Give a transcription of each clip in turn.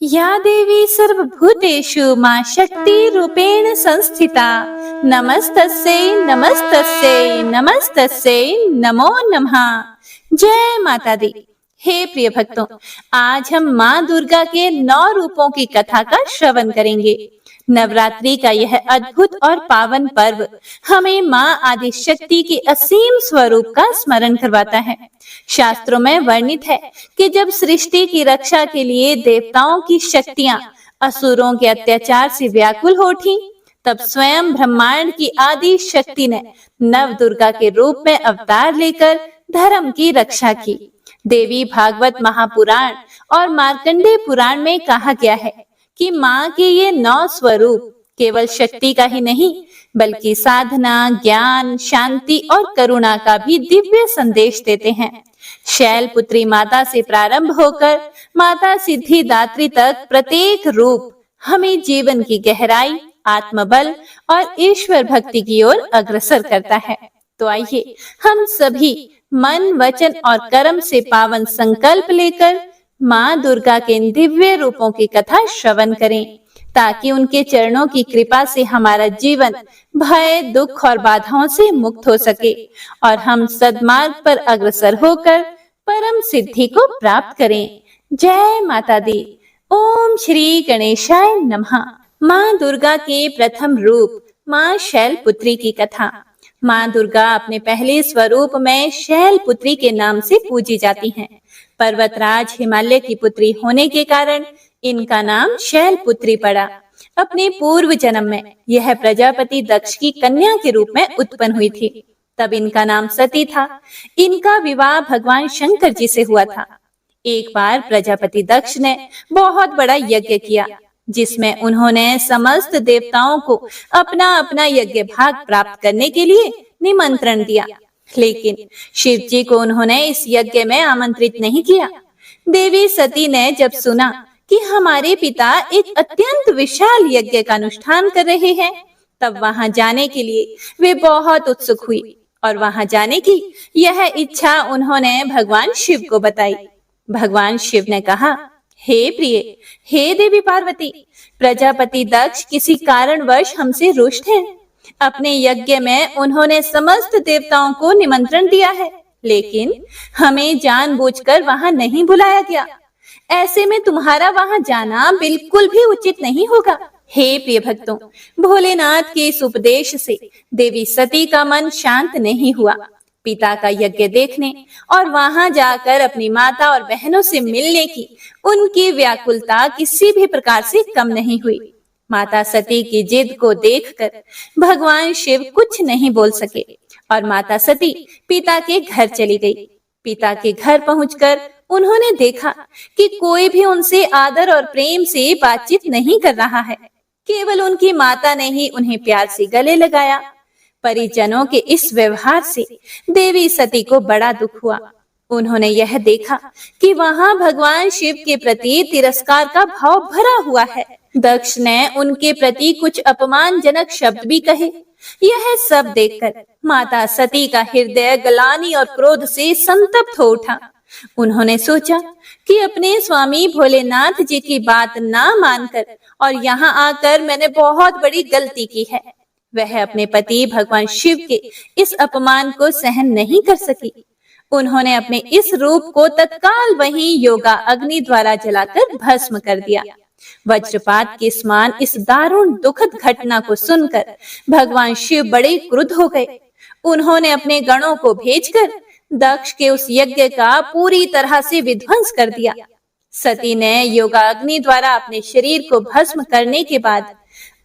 या देवी सर्वभूतेषु मां शक्ति रूपेण संस्थिता नमस्तस्यै नमस्तस्यै नमस्तस्यै नमो नमः। जय माता दी। हे प्रिय भक्तों, आज हम माँ दुर्गा के 9 रूपों की कथा का श्रवण करेंगे। नवरात्रि का यह अद्भुत और पावन पर्व हमें माँ आदि शक्ति के असीम स्वरूप का स्मरण करवाता है। शास्त्रों में वर्णित है कि जब सृष्टि की रक्षा के लिए देवताओं की शक्तियां असुरों के अत्याचार से व्याकुल हो उठी, तब स्वयं ब्रह्मांड की आदि शक्ति ने नव दुर्गा के रूप में अवतार लेकर धर्म की रक्षा की। देवी भागवत महापुराण और मार्कंडेय पुराण में कहा गया है कि माँ के ये 9 स्वरूप केवल शक्ति का ही नहीं, बल्कि साधना, ज्ञान, शांति और करुणा का भी दिव्य संदेश देते हैं। शैलपुत्री माता से प्रारंभ होकर माता सिद्धिदात्री तक प्रत्येक रूप हमें जीवन की गहराई, आत्मबल और ईश्वर भक्ति की ओर अग्रसर करता है। तो आइए हम सभी मन, वचन और कर्म से पावन संकल्प लेकर माँ दुर्गा के इन दिव्य रूपों की कथा श्रवण करें, ताकि उनके चरणों की कृपा से हमारा जीवन भय, दुख और बाधाओं से मुक्त हो सके और हम सद्मार्ग पर अग्रसर होकर परम सिद्धि को प्राप्त करें। जय माता दी। ओम श्री गणेशाय नमः। माँ दुर्गा के प्रथम रूप माँ शैलपुत्री की कथा। माँ दुर्गा अपने पहले स्वरूप में शैलपुत्री के नाम से पूजी जाती हैं। पर्वतराज हिमालय की पुत्री होने के कारण इनका नाम शैलपुत्री पड़ा। अपने पूर्व जन्म में यह प्रजापति दक्ष की कन्या के रूप में उत्पन्न हुई थी। तब इनका नाम सती था। इनका विवाह भगवान शंकर जी से हुआ था। एक बार प्रजापति दक्ष ने बहुत बड़ा यज्ञ किया, जिसमें उन्होंने समस्त देवताओं को अपना अपना यज्ञ भाग प्राप्त करने के लिए निमंत्रण दिया, लेकिन शिव जी को उन्होंने इस यज्ञ में आमंत्रित नहीं किया। देवी सती ने जब सुना कि हमारे पिता एक अत्यंत विशाल यज्ञ का अनुष्ठान कर रहे हैं, तब वहां जाने के लिए वे बहुत उत्सुक हुई और वहां जाने की यह इच्छा उन्होंने भगवान शिव को बताई। भगवान शिव ने कहा, हे प्रिय, हे देवी पार्वती, प्रजापति दक्ष किसी कारणवश हमसे रुष्ट हैं। अपने यज्ञ में उन्होंने समस्त देवताओं को निमंत्रण दिया है, लेकिन हमें जानबूझकर वहां नहीं बुलाया गया। ऐसे में तुम्हारा वहां जाना बिल्कुल भी उचित नहीं होगा। हे प्रिय भक्तों, भोलेनाथ के इस उपदेश से देवी सती का मन शांत नहीं हुआ। पिता का यज्ञ देखने और वहां जाकर अपनी माता और बहनों से मिलने की उनकी व्याकुलता किसी भी प्रकार से कम नहीं हुई। माता सती की जिद को देखकर भगवान शिव कुछ नहीं बोल सके और माता सती पिता के घर चली गई। पिता के घर पहुंचकर उन्होंने देखा कि कोई भी उनसे आदर और प्रेम से बातचीत नहीं कर रहा है। केवल उनकी माता ने ही उन्हें प्यार से गले लगाया। परिजनों के इस व्यवहार से देवी सती को बड़ा दुख हुआ। उन्होंने यह देखा कि वहां भगवान शिव के प्रति तिरस्कार का भाव भरा हुआ है। दक्ष ने उनके प्रति कुछ अपमानजनक शब्द भी कहे। यह सब देखकर माता सती का हृदय ग्लानि और क्रोध से संतप्त हो उठा। उन्होंने सोचा कि अपने स्वामी भोलेनाथ जी की बात ना मानकर और यहाँ आकर मैंने बहुत बड़ी गलती की है। वह अपने पति भगवान शिव के इस अपमान को सहन नहीं कर सकी। उन्होंने अपने इस रूप को तत्काल वहीं योगा अग्नि द्वारा जलाकर भस्म कर दिया। वज्रपात के समान इस दारुण दुखद घटना को सुनकर भगवान शिव बड़े क्रुद्ध हो गए। उन्होंने अपने गणों को भेजकर दक्ष के उस यज्ञ का पूरी तरह से विध्वंस कर दिया। सती ने योगा अग्नि द्वारा अपने शरीर को भस्म करने के बाद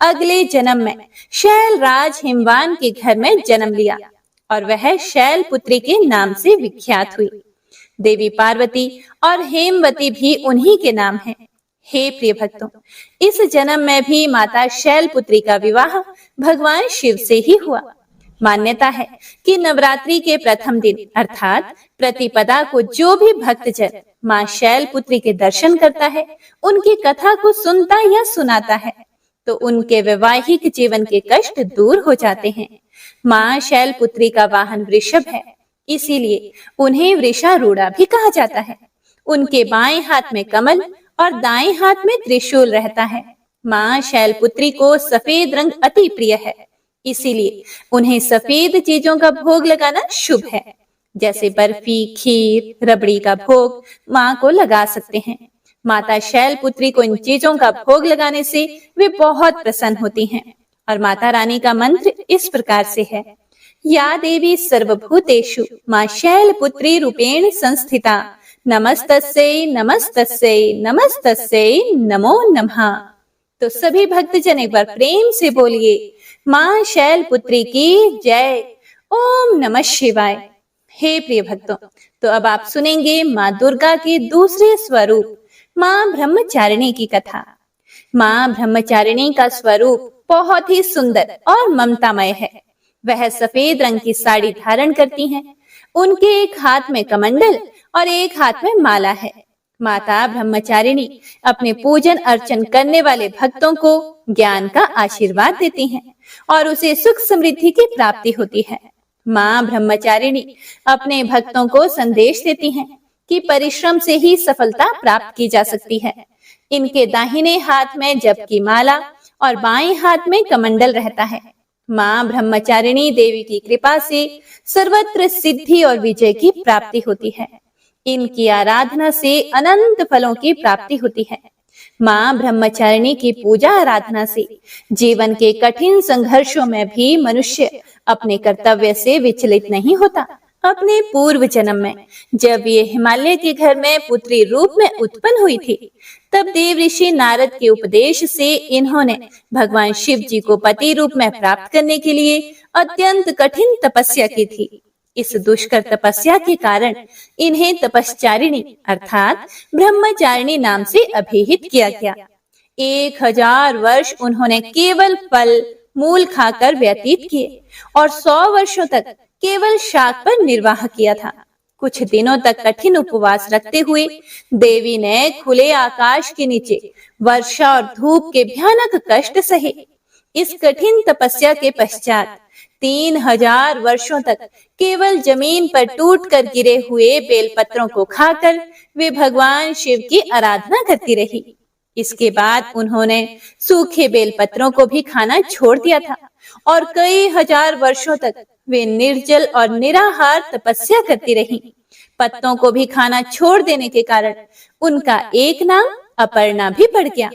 अगले जन्म में शैलराज हिमवान के घर में जन्म लिया और वह शैलपुत्री के नाम से विख्यात हुई। देवी पार्वती और हेमवती भी उन्हीं के नाम हैं। हे प्रिय भक्तों, इस जन्म में भी माता शैलपुत्री का विवाह भगवान शिव से ही हुआ। मान्यता है कि नवरात्रि के प्रथम दिन अर्थात प्रतिपदा को जो भी भक्तजन माँ शैलपुत्री के दर्शन करता है, उनकी कथा को सुनता या सुनाता है, तो उनके वैवाहिक जीवन के कष्ट दूर हो जाते हैं। माँ शैलपुत्री का वाहन वृषभ है, इसीलिए उन्हें वृषारूढ़ा भी कहा जाता है। उनके बाएं हाथ में कमल और दाएं हाथ में त्रिशूल रहता है। माँ शैलपुत्री को सफेद रंग अति प्रिय है, इसीलिए उन्हें सफेद चीजों का भोग लगाना शुभ है। जैसे बर्फी, खीर, रबड़ी का भोग माँ को लगा सकते हैं। माता शैलपुत्री को इन चीजों का भोग लगाने से वे बहुत प्रसन्न होती हैं। और माता रानी का मंत्र इस प्रकार से है, या देवी सर्वभूतेषु माँ शैलपुत्री रूपेण संस्थिता, नमस्तस्यै नमस्तस्यै नमस्तस्यै नमो नमः। तो सभी भक्तजन एक बार प्रेम से बोलिए, माँ शैलपुत्री की जय। ओम नमः शिवाय। हे प्रिय भक्तों, तो अब आप सुनेंगे माँ दुर्गा के दूसरे स्वरूप माँ ब्रह्मचारिणी की कथा। माँ ब्रह्मचारिणी का स्वरूप बहुत ही सुंदर और ममतामय है। वह सफेद रंग की साड़ी धारण करती हैं। उनके एक हाथ में कमंडल और एक हाथ में माला है। माता ब्रह्मचारिणी अपने पूजन अर्चन करने वाले भक्तों को ज्ञान का आशीर्वाद देती हैं और उसे सुख समृद्धि की प्राप्ति होती है। माँ ब्रह्मचारिणी अपने भक्तों को संदेश देती हैं कि परिश्रम से ही सफलता प्राप्त की जा सकती है। इनके दाहिने हाथ में जप की माला और बाएं हाथ में कमंडल रहता है। माँ ब्रह्मचारिणी देवी की कृपा से सर्वत्र सिद्धि और विजय की प्राप्ति होती है। इनकी आराधना से अनंत फलों की प्राप्ति होती है। माँ ब्रह्मचारिणी की पूजा आराधना से जीवन के कठिन संघर्षों में भी मनुष्य अपने कर्तव्य से विचलित नहीं होता। अपने पूर्व जन्म में जब ये हिमालय के घर में पुत्री रूप में उत्पन्न हुई थी, तब देव ऋषि नारद के उपदेश से इन्होंने भगवान शिव जी को पति रूप में प्राप्त करने के लिए अत्यंत कठिन तपस्या की थी। इस दुष्कर तपस्या के कारण इन्हें तपस्चारिणी अर्थात ब्रह्मचारिणी नाम से अभिहित किया गया। 1000 वर्ष उन्होंने केवल फल मूल खाकर व्यतीत किए और 100 वर्षों तक केवल शाक पर निर्वाह किया था। कुछ दिनों तक कठिन उपवास रखते हुए देवी ने खुले आकाश के नीचे वर्षा और धूप के भयानक कष्ट सहे। इस कठिन तपस्या के पश्चात 3000 वर्षों तक केवल जमीन पर टूटकर गिरे हुए बेलपत्रों को खाकर वे भगवान शिव की आराधना करती रही। इसके बाद उन्होंने सूखे बेलपत्रों को भी खाना छोड़ दिया था और कई हजार वर्षों तक वे निर्जल और निराहार तपस्या करती रहीं। पत्तों को भी खाना छोड़ देने के कारण उनका एक नाम अपर्णा भी पड़ गया।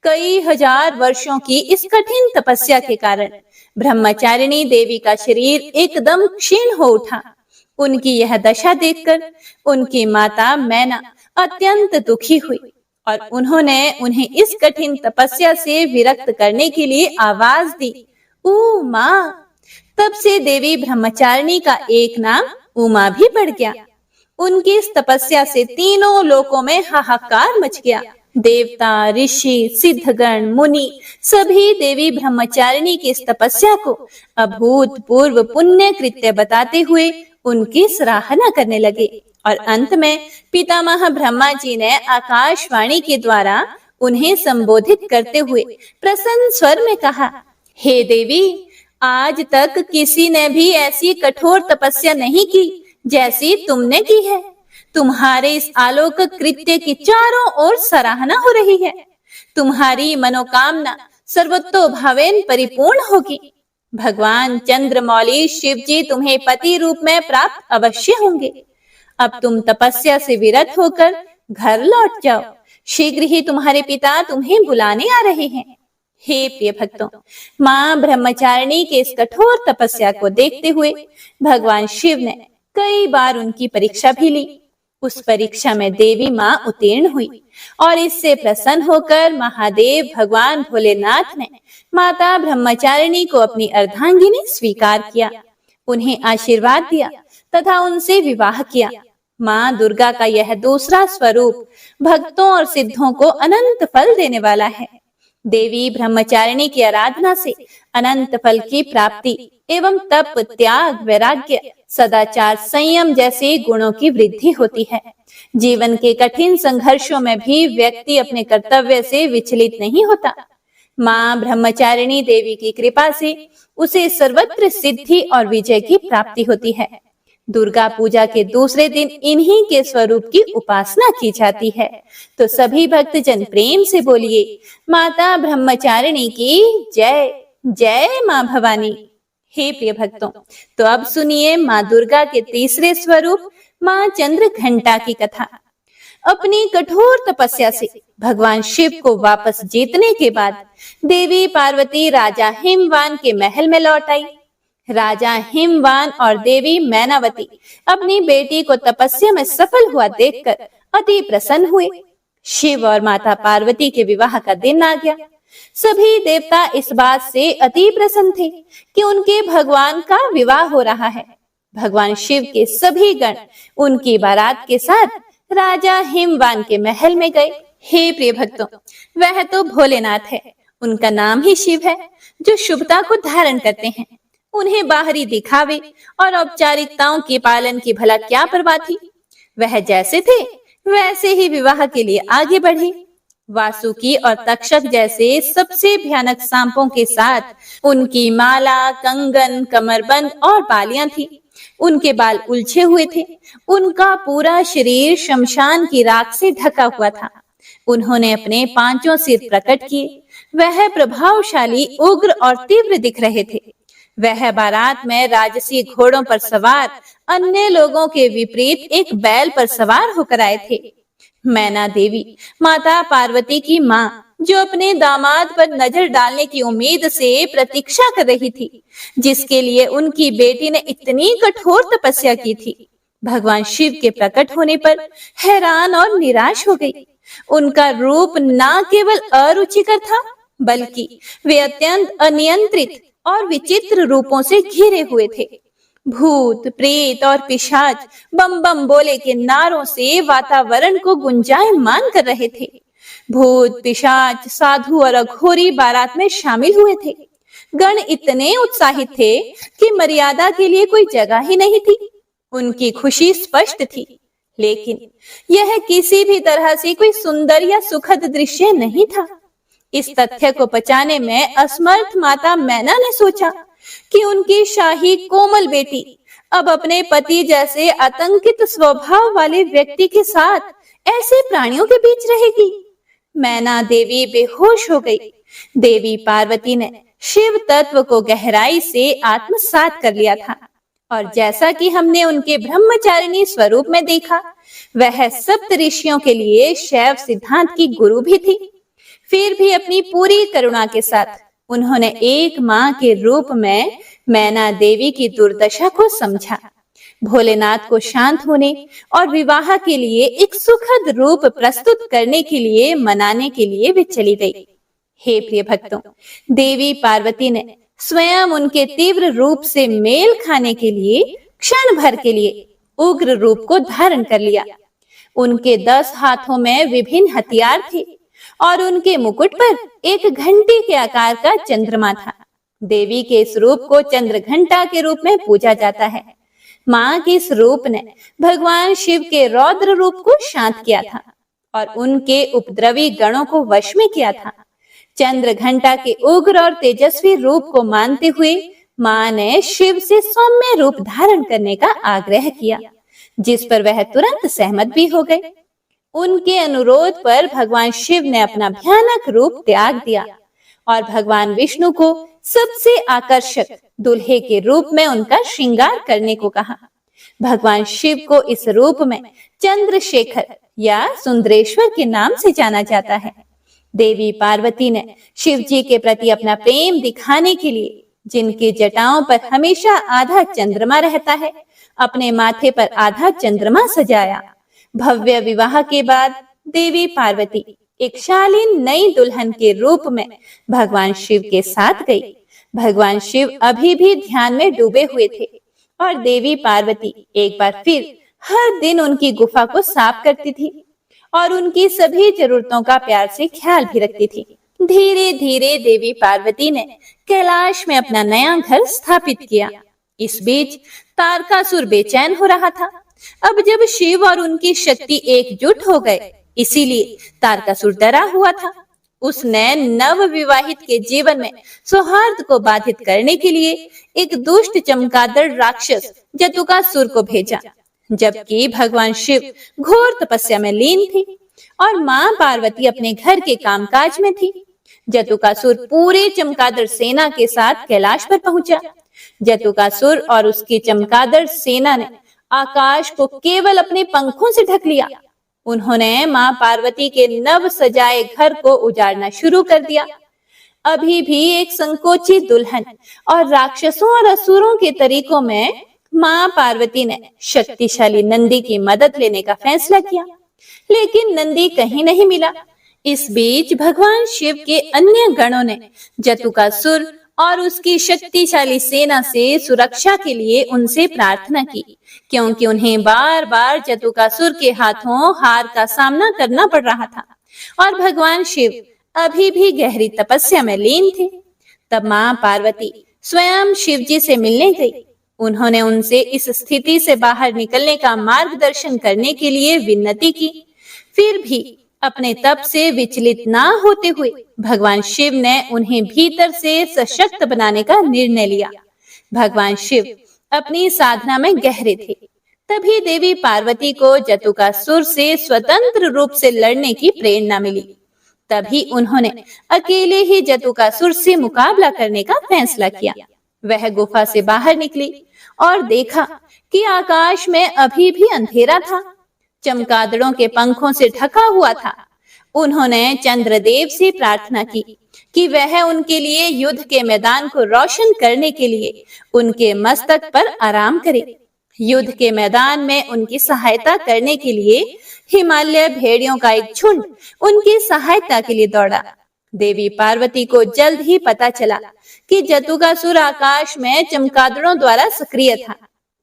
कई हजार वर्षों की इस कठिन तपस्या के कारण ब्रह्मचारिणी देवी का शरीर एकदम क्षीण हो उठा। उनकी यह दशा देखकर उनकी माता मैना अत्यंत दुखी हुई और उन्होंने उन्हें इस कठिन तपस्या से विरक्त करने के लिए आवाज दी, उमा। तब से देवी ब्रह्मचारिणी का एक नाम उमा भी पड़ गया। उनकी इस तपस्या से तीनों लोकों में हाहाकार मच गया। देवता, ऋषि, सिद्धगण, मुनि सभी देवी ब्रह्मचारिणी की इस तपस्या को अभूतपूर्व पुण्य कृत्य बताते हुए उनकी सराहना करने लगे और अंत में पितामह ब्रह्मा जी ने आकाशवाणी के द्वारा उन्हें संबोधित करते हुए प्रसन्न स्वर में कहा, हे देवी, आज तक किसी ने भी ऐसी कठोर तपस्या नहीं की जैसी तुमने की है। तुम्हारे इस अलौकिक कृत्य की चारों ओर सराहना हो रही है। तुम्हारी मनोकामना सर्वतोभावेन परिपूर्ण होगी। भगवान चंद्रमौली शिव जी तुम्हें पति रूप में प्राप्त अवश्य होंगे। अब तुम तपस्या से विरत होकर घर लौट जाओ। शीघ्र ही तुम्हारे पिता तुम्हें बुलाने आ रहे हैं। हे प्रिय भक्तों, माँ ब्रह्मचारिणी के इस कठोर तपस्या को देखते हुए भगवान शिव ने कई बार उनकी परीक्षा भी ली। उस परीक्षा में देवी माँ उत्तीर्ण हुई और इससे प्रसन्न होकर महादेव भगवान भोलेनाथ ने माता ब्रह्मचारिणी को अपनी अर्धांगिनी स्वीकार किया, उन्हें आशीर्वाद दिया तथा उनसे विवाह किया। माँ दुर्गा का यह दूसरा स्वरूप भक्तों और सिद्धों को अनंत फल देने वाला है। देवी ब्रह्मचारिणी की आराधना से अनंत फल की प्राप्ति एवं तप, त्याग, वैराग्य, सदाचार, संयम जैसे गुणों की वृद्धि होती है। जीवन के कठिन संघर्षों में भी व्यक्ति अपने कर्तव्य से विचलित नहीं होता। माँ ब्रह्मचारिणी देवी की कृपा से उसे सर्वत्र सिद्धि और विजय की प्राप्ति होती है। दुर्गा पूजा के दूसरे दिन इन्हीं के स्वरूप की उपासना की जाती है। तो सभी भक्तजन प्रेम से बोलिए, माता ब्रह्मचारिणी की जय। जय माँ भवानी। हे प्रिय भक्तों, तो अब सुनिए माँ दुर्गा के तीसरे स्वरूप माँ चंद्र घंटा की कथा। अपनी कठोर तपस्या से भगवान शिव को वापस जीतने के बाद देवी पार्वती राजा हिमवान के महल में लौट आई। राजा हिमवान और देवी मैनावती अपनी बेटी को तपस्या में सफल हुआ देखकर अति प्रसन्न हुए। शिव और माता पार्वती के विवाह का दिन आ गया। सभी देवता इस बात से अति प्रसन्न थे कि उनके भगवान का विवाह हो रहा है। भगवान शिव के सभी गण उनकी बारात के साथ राजा हिमवान के महल में गए। हे प्रिय भक्तों, वह तो भोलेनाथ है, उनका नाम ही शिव है, जो शुभता को धारण करते हैं। उन्हें बाहरी दिखावे और औपचारिकताओं के पालन की भला क्या परवाह थी। वह जैसे थे वैसे ही विवाह के लिए आगे बढ़े। वासुकी और तक्षक जैसे सबसे भयानक सांपों के साथ उनकी माला, कंगन, कमरबंद और बालियां थी। उनके बाल उलझे हुए थे। उनका पूरा शरीर शमशान की राख से ढका हुआ था। उन्होंने अपने पांचों सिर प्रकट किए। वह प्रभावशाली, उग्र और तीव्र दिख रहे थे। वह बारात में राजसी घोड़ों पर सवार अन्य लोगों के विपरीत एक बैल पर सवार होकर आए थे। मैना देवी माता पार्वती की माँ, जो अपने दामाद पर नजर डालने की उम्मीद से प्रतीक्षा कर रही थी, जिसके लिए उनकी बेटी ने इतनी कठोर तपस्या की थी, भगवान शिव के प्रकट होने पर हैरान और निराश हो गई। उनका रूप न केवल अरुचिकर था, बल्कि वे अत्यंत अनियंत्रित और विचित्र रूपों से घिरे हुए थे। भूत, प्रेत और पिशाच बम बम बोले के नारों से वातावरण को गुंजायमान कर रहे थे। भूत, पिशाच, साधु और अघोरी बारात में शामिल हुए थे। गण इतने उत्साहित थे कि मर्यादा के लिए कोई जगह ही नहीं थी। उनकी खुशी स्पष्ट थी, लेकिन यह किसी भी तरह से कोई सुंदर या सुखद दृश्य नहीं था। इस तथ्य को पचाने में असमर्थ माता मैना ने सोचा कि उनकी शाही कोमल बेटी अब अपने पति जैसे आतंकित स्वभाव वाले व्यक्ति के साथ ऐसे प्राणियों के बीच रहेगी। मैना देवी बेहोश हो गई। देवी पार्वती ने शिव तत्व को गहराई से आत्मसात कर लिया था, और जैसा कि हमने उनके ब्रह्मचारिणी स्वरूप में देखा, वह सप्त ऋषियों के लिए शैव सिद्धांत की गुरु भी थी। फिर भी अपनी पूरी करुणा के साथ उन्होंने एक मां के रूप में मैना देवी की दुर्दशा को समझा। भोलेनाथ को शांत होने और विवाह के लिए एक सुखद रूप प्रस्तुत करने के लिए मनाने के लिए वे चली गई। हे प्रिय भक्तों, देवी पार्वती ने स्वयं उनके तीव्र रूप से मेल खाने के लिए क्षण भर के लिए उग्र रूप को धारण कर लिया। उनके 10 हाथों में विभिन्न हथियार थे और उनके मुकुट पर एक घंटी के आकार का चंद्रमा था। देवी के इस रूप को चंद्र घंटा के रूप में पूजा जाता है। मां के इस रूप ने भगवान शिव के रौद्र रूप को शांत किया था और उनके उपद्रवी गणों को वश में किया था। चंद्र घंटा के उग्र और तेजस्वी रूप को मानते हुए मां ने शिव से सौम्य रूप धारण करने का आग्रह किया, जिस पर वह तुरंत सहमत भी हो गए। उनके अनुरोध पर भगवान शिव ने अपना भयानक रूप त्याग दिया और भगवान विष्णु को सबसे आकर्षक दुल्हे के रूप में उनका श्रृंगार करने को कहा। भगवान शिव को इस रूप में चंद्रशेखर या सुंदरेश्वर के नाम से जाना जाता है। देवी पार्वती ने शिव जी के प्रति अपना प्रेम दिखाने के लिए, जिनकी जटाओं पर हमेशा आधा चंद्रमा रहता है, अपने माथे पर आधा चंद्रमा सजाया। भव्य विवाह के बाद देवी पार्वती एक शालीन नई दुल्हन के रूप में भगवान शिव के साथ गई। भगवान शिव अभी भी ध्यान में डूबे हुए थे और देवी पार्वती एक बार फिर हर दिन उनकी गुफा को साफ करती थी और उनकी सभी जरूरतों का प्यार से ख्याल भी रखती थी। धीरे धीरे देवी पार्वती ने कैलाश में अपना नया घर स्थापित किया। इस बीच तारकासुर बेचैन हो रहा था। अब जब शिव और उनकी शक्ति एकजुट हो गए, इसीलिए तारकासुर डरा हुआ था। उसने नव विवाहित के जीवन में सौहार्द को बाधित करने के लिए एक दुष्ट चमगादड़ राक्षस जतुकासुर को भेजा, जबकि भगवान शिव घोर तपस्या में लीन थे और मां पार्वती अपने घर के कामकाज में थी। जतुकासुर पूरे चमगादड़ सेना के साथ कैलाश पर पहुंचा। जतुकासुर और उसकी चमगादड़ सेना ने आकाश को केवल अपने पंखों से ढक लिया। उन्होंने मां पार्वती के नव सजाए घर को उजाड़ना शुरू कर दिया। अभी भी एक संकोची दुल्हन और राक्षसों और असुरों के तरीकों में मां पार्वती ने शक्तिशाली नंदी की मदद लेने का फैसला किया, लेकिन नंदी कहीं नहीं मिला। इस बीच भगवान शिव के अन्य गणों ने जतुकासुर और उसकी शक्तिशाली सेना से सुरक्षा के लिए उनसे प्रार्थना की, क्योंकि उन्हें बार बार जतुकासुर के हाथों हार का सामना करना पड़ रहा था और भगवान शिव अभी भी गहरी तपस्या में लीन थे। तब मां पार्वती स्वयं शिव जी से मिलने गई। उन्होंने उनसे इस स्थिति से बाहर निकलने का मार्गदर्शन करने के लिए विनती की। फिर भी अपने तप से विचलित ना होते हुए भगवान शिव ने उन्हें भीतर से सशक्त बनाने का निर्णय लिया। भगवान शिव अपनी साधना में गहरे थे। तभी देवी पार्वती को जतुकासुर से स्वतंत्र रूप से लड़ने की प्रेरणा मिली। तभी उन्होंने अकेले ही जतुकासुर से मुकाबला करने का फैसला किया। वह गुफा से बाहर निकली और देखा कि आकाश में अभी भी अंधेरा था, चमगादड़ों के पंखों से ढका हुआ था। उन्होंने चंद्रदेव से प्रार्थना की कि वह उनके लिए युद्ध के मैदान को रोशन करने के लिए उनके मस्तक पर आराम करे। युद्ध के मैदान में उनकी सहायता करने के लिए हिमालय भेड़ियों का एक झुंड उनकी सहायता के लिए दौड़ा। देवी पार्वती को जल्द ही पता चला कि जतुकासुर आकाश में चमगादड़ों द्वारा सक्रिय था,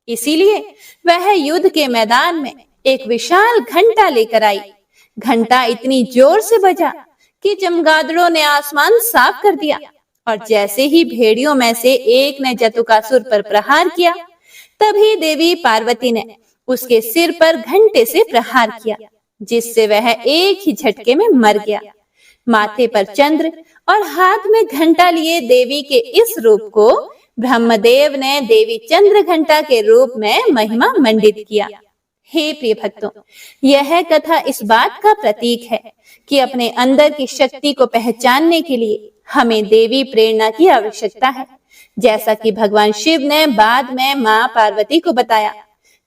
इसीलिए वह युद्ध के मैदान में एक विशाल घंटा लेकर आई। घंटा इतनी जोर से बजा कि चमगादड़ों ने आसमान साफ कर दिया और जैसे ही भेड़ियों में से एक ने जतुकासुर पर प्रहार किया, तभी देवी पार्वती ने उसके सिर पर घंटे से प्रहार किया, जिससे वह एक ही झटके में मर गया। माथे पर चंद्र और हाथ में घंटा लिए देवी के इस रूप को ब्रह्मदेव ने देवी चंद्र घंटा के रूप में महिमा मंडित किया। हे प्रिय भक्तों, यह कथा इस बात का प्रतीक है कि अपने अंदर की शक्ति को पहचानने के लिए हमें देवी प्रेरणा की आवश्यकता है, जैसा कि भगवान शिव ने बाद में मां पार्वती को बताया।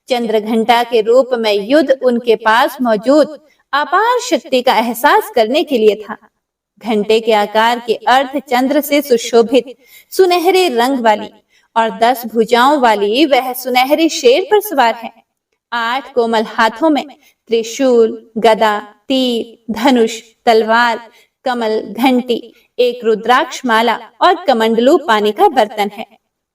चंद्र घंटा के रूप में युद्ध उनके पास मौजूद अपार शक्ति का एहसास करने के लिए था। घंटे के आकार के अर्थ चंद्र से सुशोभित सुनहरे रंग वाली और 10 भुजाओं वाली वह सुनहरे शेर पर सवार है। 8 कोमल हाथों में त्रिशूल, गदा, तीर, धनुष, तलवार, कमल, घंटी, एक रुद्राक्ष माला और कमंडलू पानी का बर्तन है,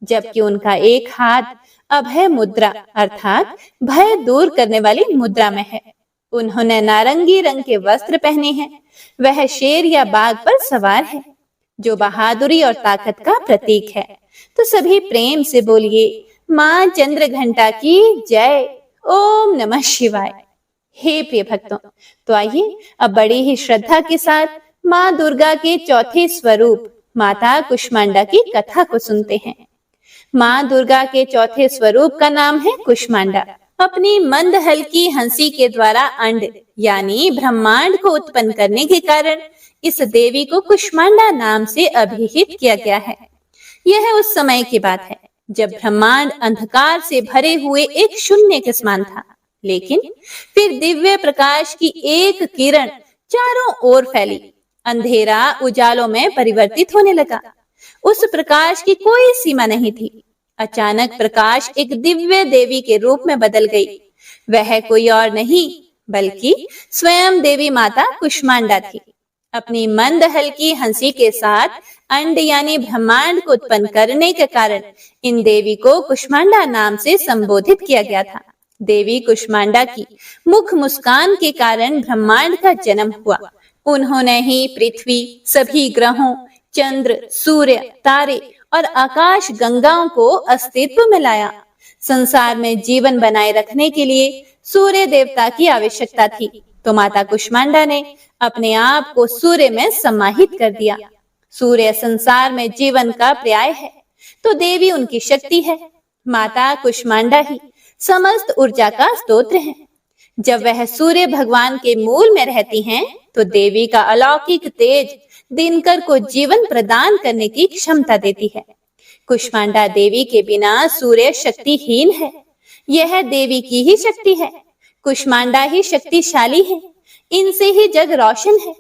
जबकि उनका एक हाथ अभय मुद्रा अर्थात भय दूर करने वाली मुद्रा में है। उन्होंने नारंगी रंग के वस्त्र पहने हैं। वह शेर या बाघ पर सवार है, जो बहादुरी और ताकत का प्रतीक है। तो सभी प्रेम से बोलिए, मां चंद्र घंटा की जय। ओम नमः शिवाय। हे प्रिय भक्तों, तो आइए अब बड़ी ही श्रद्धा के साथ मां दुर्गा के चौथे स्वरूप माता कुष्मांडा की कथा को सुनते हैं। मां दुर्गा के चौथे स्वरूप का नाम है कुष्मांडा। अपनी मंद हल्की हंसी के द्वारा अंड यानी ब्रह्मांड को उत्पन्न करने के कारण इस देवी को कुष्मांडा नाम से अभिहित किया गया है। यह उस समय की बात है जब ब्रह्मांड अंधकार से भरे हुए एक शून्य के समान था, लेकिन फिर दिव्य प्रकाश की एक किरण चारों ओर फैली। अंधेरा उजालों में परिवर्तित होने लगा। उस प्रकाश की कोई सीमा नहीं थी। अचानक प्रकाश एक दिव्य देवी के रूप में बदल गई। वह कोई और नहीं बल्कि स्वयं देवी माता कुष्मांडा थी। अपनी मंद हल्की हंसी के साथ अंड यानी ब्रह्मांड को उत्पन्न करने के कारण इन देवी को कुष्मांडा नाम से संबोधित किया गया था। देवी कुष्मांडा की मुख मुस्कान के कारण ब्रह्मांड का जन्म हुआ। उन्होंने ही पृथ्वी, सभी ग्रहों, चंद्र, सूर्य, तारे और आकाश गंगाओं को अस्तित्व में लाया। संसार में जीवन बनाए रखने के लिए सूर्य देवता की आवश्यकता थी, तो माता कुष्मांडा ने अपने आप को सूर्य में समाहित कर दिया। सूर्य संसार में जीवन का पर्याय है, तो देवी उनकी शक्ति है। माता कुष्मांडा ही समस्त ऊर्जा का स्रोत है। जब वह सूर्य भगवान के मूल में रहती हैं, तो देवी का अलौकिक तेज दिनकर को जीवन प्रदान करने की क्षमता देती है। कुष्मांडा देवी के बिना सूर्य शक्तिहीन है। यह देवी की ही शक्ति है। कुष्मांडा ही शक्तिशाली है। इनसे ही जग रोशन है।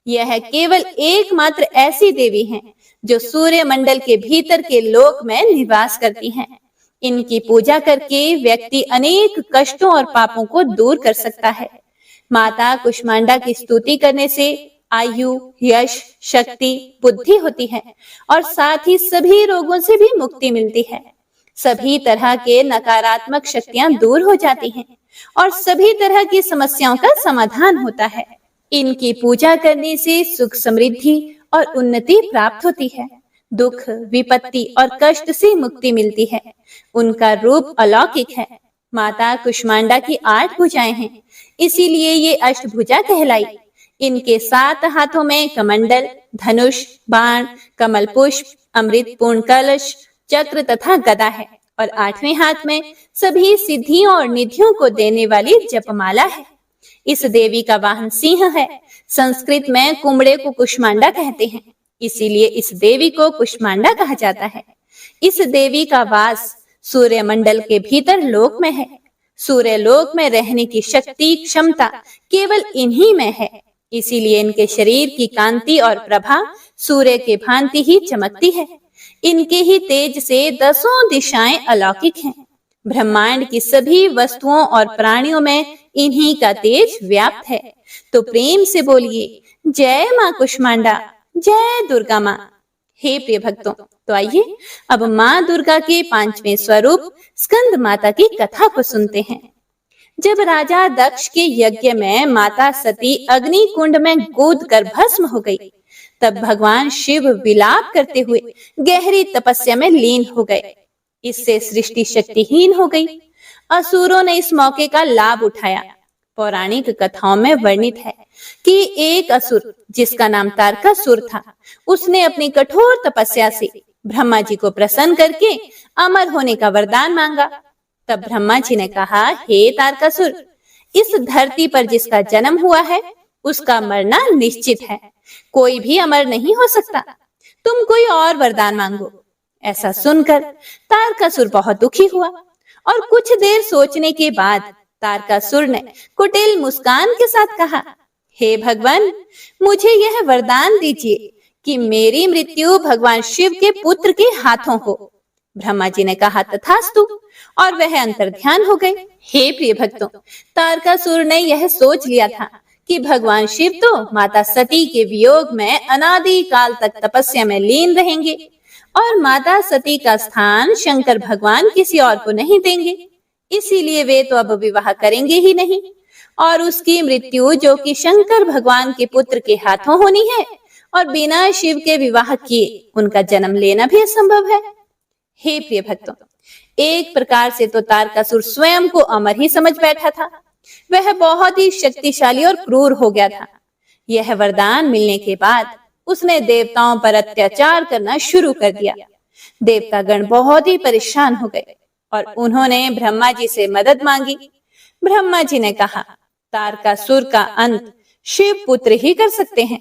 यह केवल एकमात्र ऐसी देवी हैं जो सूर्य मंडल के भीतर के लोक में निवास करती हैं। इनकी पूजा करके व्यक्ति अनेक कष्टों और पापों को दूर कर सकता है। माता कुष्मांडा की स्तुति करने से आयु, यश, शक्ति, बुद्धि होती है और साथ ही सभी रोगों से भी मुक्ति मिलती है। सभी तरह के नकारात्मक शक्तियां दूर हो जाती हैं और सभी तरह की समस्याओं का समाधान होता है। इनकी पूजा करने से सुख, समृद्धि और उन्नति प्राप्त होती है। दुख, विपत्ति और कष्ट से मुक्ति मिलती है। उनका रूप अलौकिक है। माता कुष्मांडा की 8 भुजाएं हैं, इसीलिए ये अष्टभुजा कहलाई। इनके 7 हाथों में कमंडल, धनुष, बाण, कमल पुष्प, अमृत पूर्ण कलश, चक्र तथा गदा है और 8वें हाथ में सभी सिद्धियों और निधियों को देने वाली जपमाला है। इस देवी का वाहन सिंह है। संस्कृत में कुमड़े को कुष्मांडा कहते हैं, इसीलिए इस देवी को कुष्मांडा कहा जाता है। इस देवी का वास सूर्य मंडल के भीतर लोक में है। सूर्य लोक में रहने की शक्ति, क्षमता केवल इन्हीं में है। इसीलिए इनके शरीर की कांति और प्रभा सूर्य के भांति ही चमकती है। इनके ही तेज से 10 दिशाएं अलौकिक हैं। ब्रह्मांड की सभी वस्तुओं और प्राणियों में इन्हीं का तेज व्याप्त है। तो प्रेम से बोलिए, जय माँ कुष्मांडा, जय दुर्गा माँ। हे प्रिय भक्तों, तो आइए अब माँ दुर्गा के 5वें स्वरूप स्कंद माता की कथा को सुनते हैं। जब राजा दक्ष के यज्ञ में माता सती अग्नि कुंड में कूदकर भस्म हो गई, तब भगवान शिव विलाप करते हुए गहरी तपस्या में लीन हो गए। इससे सृष्टि शक्तिहीन हो गई। असुरों ने इस मौके का लाभ उठाया। पौराणिक कथाओं में वर्णित है कि एक असुर जिसका नाम तारकासुर था, उसने अपनी कठोर तपस्या से ब्रह्मा जी को प्रसन्न करके अमर होने का वरदान मांगा। तब ब्रह्मा जी ने कहा, हे तारकासुर, इस धरती पर जिसका जन्म हुआ है उसका मरना निश्चित है। कोई भी अमर नहीं हो सकता। तुम कोई और वरदान मांगो। ऐसा सुनकर तारकासुर बहुत दुखी हुआ और कुछ देर सोचने के बाद तारकासुर ने कुटिल मुस्कान के साथ कहा, हे भगवान, मुझे यह वरदान दीजिए कि मेरी मृत्यु भगवान शिव के पुत्र के हाथों हो। ब्रह्मा जी ने कहा, तथास्तु, और वह अंतर्ध्यान हो गए। हे प्रिय भक्तों, तारकासुर ने यह सोच लिया था कि भगवान शिव तो माता सती के वियोग में अनादि काल तक तपस्या में लीन रहेंगे और माता सती का स्थान शंकर भगवान किसी और को नहीं देंगे। इसीलिए वे तो अब विवाह करेंगे ही नहीं और उसकी मृत्यु, जो कि शंकर भगवान के पुत्र के हाथों होनी है, और बिना शिव के विवाह किए उनका जन्म लेना भी असंभव है। हे प्रिय भक्तों, एक प्रकार से तो तारकासुर स्वयं को अमर ही समझ बैठा था। वह बहुत ही शक्तिशाली और क्रूर हो गया था। यह वरदान मिलने के बाद उसने देवताओं पर अत्याचार करना शुरू कर दिया। देवतागण बहुत ही परेशान हो गए और उन्होंने ब्रह्मा जी से मदद मांगी। ब्रह्मा जी ने कहा, तारकासुर का अंत शिव पुत्र ही कर सकते हैं।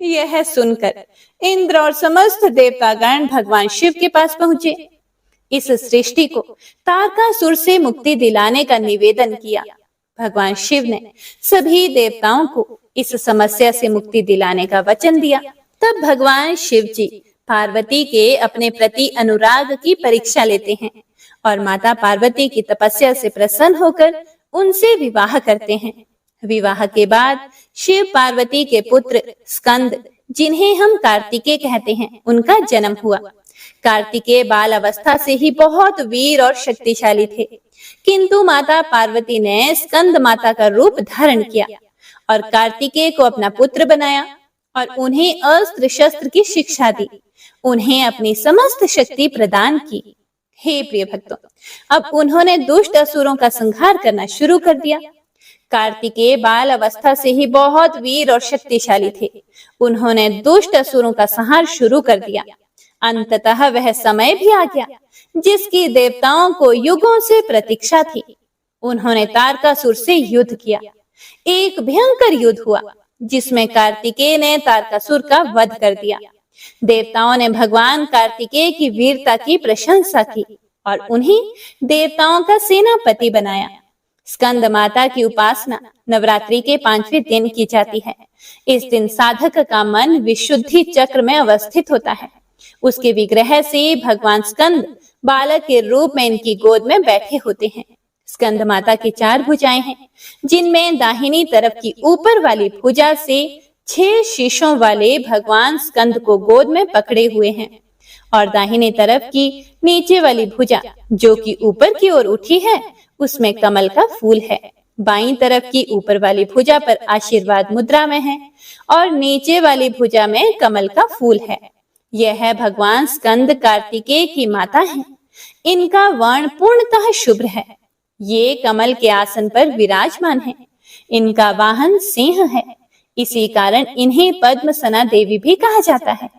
यह सुनकर इंद्र और समस्त देवतागण भगवान शिव के पास पहुंचे। इस सृष्टि को तारकासुर से मुक्ति दिलाने का निवेदन किया। भगवान शिव ने सभी देवताओं को इस समस्या से मुक्ति दिलाने का वचन दिया। तब भगवान शिव जी पार्वती के अपने प्रति अनुराग की परीक्षा लेते हैं और माता पार्वती की तपस्या से प्रसन्न होकर उनसे विवाह करते हैं। विवाह के बाद शिव पार्वती के पुत्र स्कंद, जिन्हें हम कार्तिकेय कहते हैं, उनका जन्म हुआ। कार्तिकेय बाल अवस्था से ही बहुत वीर और शक्तिशाली थे, किंतु माता पार्वती ने स्कंद माता का रूप धारण किया और कार्तिकेय को अपना पुत्र बनाया और उन्हें अस्त्र शस्त्र की शिक्षा दी। उन्हें अपनी समस्त शक्ति प्रदान की। हे प्रिय भक्तों, अब उन्होंने दुष्ट असुरों का संहार करना शुरू कर दिया। कार्तिकेय बाल अवस्था से ही बहुत वीर और शक्तिशाली थे। उन्होंने दुष्ट असुरों का संहार शुरू कर दिया। अंततः वह समय भी आ गया जिसकी देवताओं को युगों से प्रतीक्षा थी। उन्होंने तारकासुर से युद्ध किया। एक भयंकर युद्ध हुआ जिसमें कार्तिकेय ने तारकासुर का वध कर दिया। देवताओं ने भगवान कार्तिकेय की वीरता की प्रशंसा की और उन्हें देवताओं का सेनापति बनाया। स्कंद माता की उपासना नवरात्रि के 5वें दिन की जाती है। इस दिन साधक का मन विशुद्धि चक्र में अवस्थित होता है। उसके विग्रह से भगवान स्कंद बालक के रूप में इनकी गोद में बैठे होते हैं। स्कंद माता की 4 भुजाएं हैं, जिनमें दाहिनी तरफ की ऊपर वाली भुजा से 6 शीशों वाले भगवान स्कंद को गोद में पकड़े हुए हैं और दाहिने तरफ की नीचे वाली भुजा जो कि ऊपर की ओर उठी है, उसमें कमल का फूल है। बाईं तरफ की ऊपर वाली भुजा पर आशीर्वाद मुद्रा में है और नीचे वाली भुजा में कमल का फूल है। यह है भगवान स्कंद कार्तिकेय की माता है। इनका वर्ण पूर्णतः शुभ्र है। ये कमल के आसन पर विराजमान है। इनका वाहन सिंह है। इसी कारण इन्हें पद्मसना देवी भी कहा जाता है।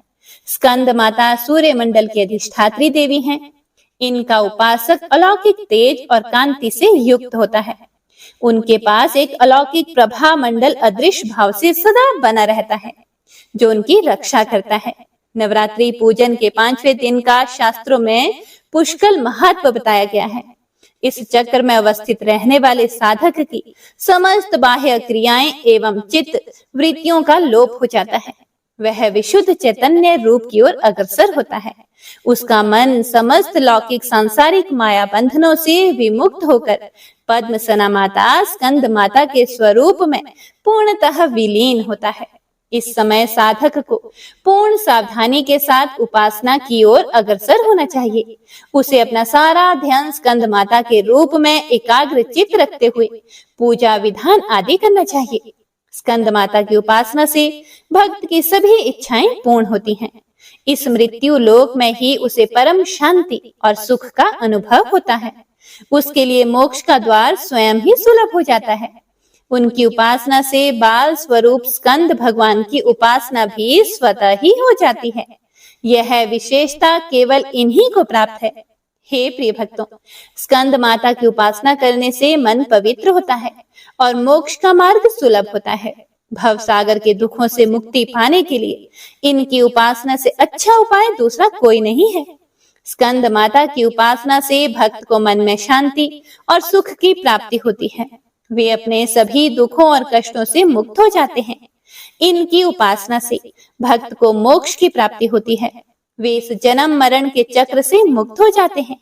स्कंद माता सूर्य मंडल की अधिष्ठात्री देवी हैं। इनका उपासक अलौकिक तेज और कांति से युक्त होता है। उनके पास एक अलौकिक प्रभा मंडल अदृश्य भाव से सदा बना रहता है जो उनकी रक्षा करता है। नवरात्रि पूजन के 5वें दिन का शास्त्रों में पुष्कल महत्व बताया गया है। इस चक्र में अवस्थित रहने वाले साधक की समस्त बाह्य क्रियाएं एवं चित्त वृत्तियों का लोप हो जाता है। वह विशुद्ध चैतन्य रूप की ओर अग्रसर होता है। उसका मन समस्त लौकिक सांसारिक माया बंधनों से विमुक्त होकर पद्मसना माता स्कंद माता के स्वरूप में पूर्णतः विलीन होता है। इस समय साधक को पूर्ण सावधानी के साथ उपासना की ओर अग्रसर होना चाहिए। उसे अपना सारा ध्यान स्कंद माता के रूप में एकाग्र चित्त रखते हुए पूजा विधान आदि करना चाहिए। स्कंद माता की उपासना से भक्त की सभी इच्छाएं पूर्ण होती हैं। इस मृत्यु लोक में ही उसे परम शांति और सुख का अनुभव होता है। उसके लिए मोक्ष का द्वार स्वयं ही सुलभ हो जाता है। उनकी उपासना से बाल स्वरूप स्कंद भगवान की उपासना भी स्वतः ही हो जाती है। यह विशेषता केवल इन्हीं को प्राप्त है। हे प्रिय भक्तों, स्कंद माता की उपासना करने से मन पवित्र होता है और मोक्ष का मार्ग सुलभ होता है। भव सागर के दुखों से मुक्ति पाने के लिए इनकी उपासना से अच्छा उपाय दूसरा कोई नहीं है। स्कंद माता की उपासना से भक्त को मन में शांति और सुख की प्राप्ति होती है। वे अपने सभी दुखों और कष्टों से मुक्त हो जाते हैं। इनकी उपासना से भक्त को मोक्ष की प्राप्ति होती है। वे इस जन्म मरण के चक्र से मुक्त हो जाते हैं,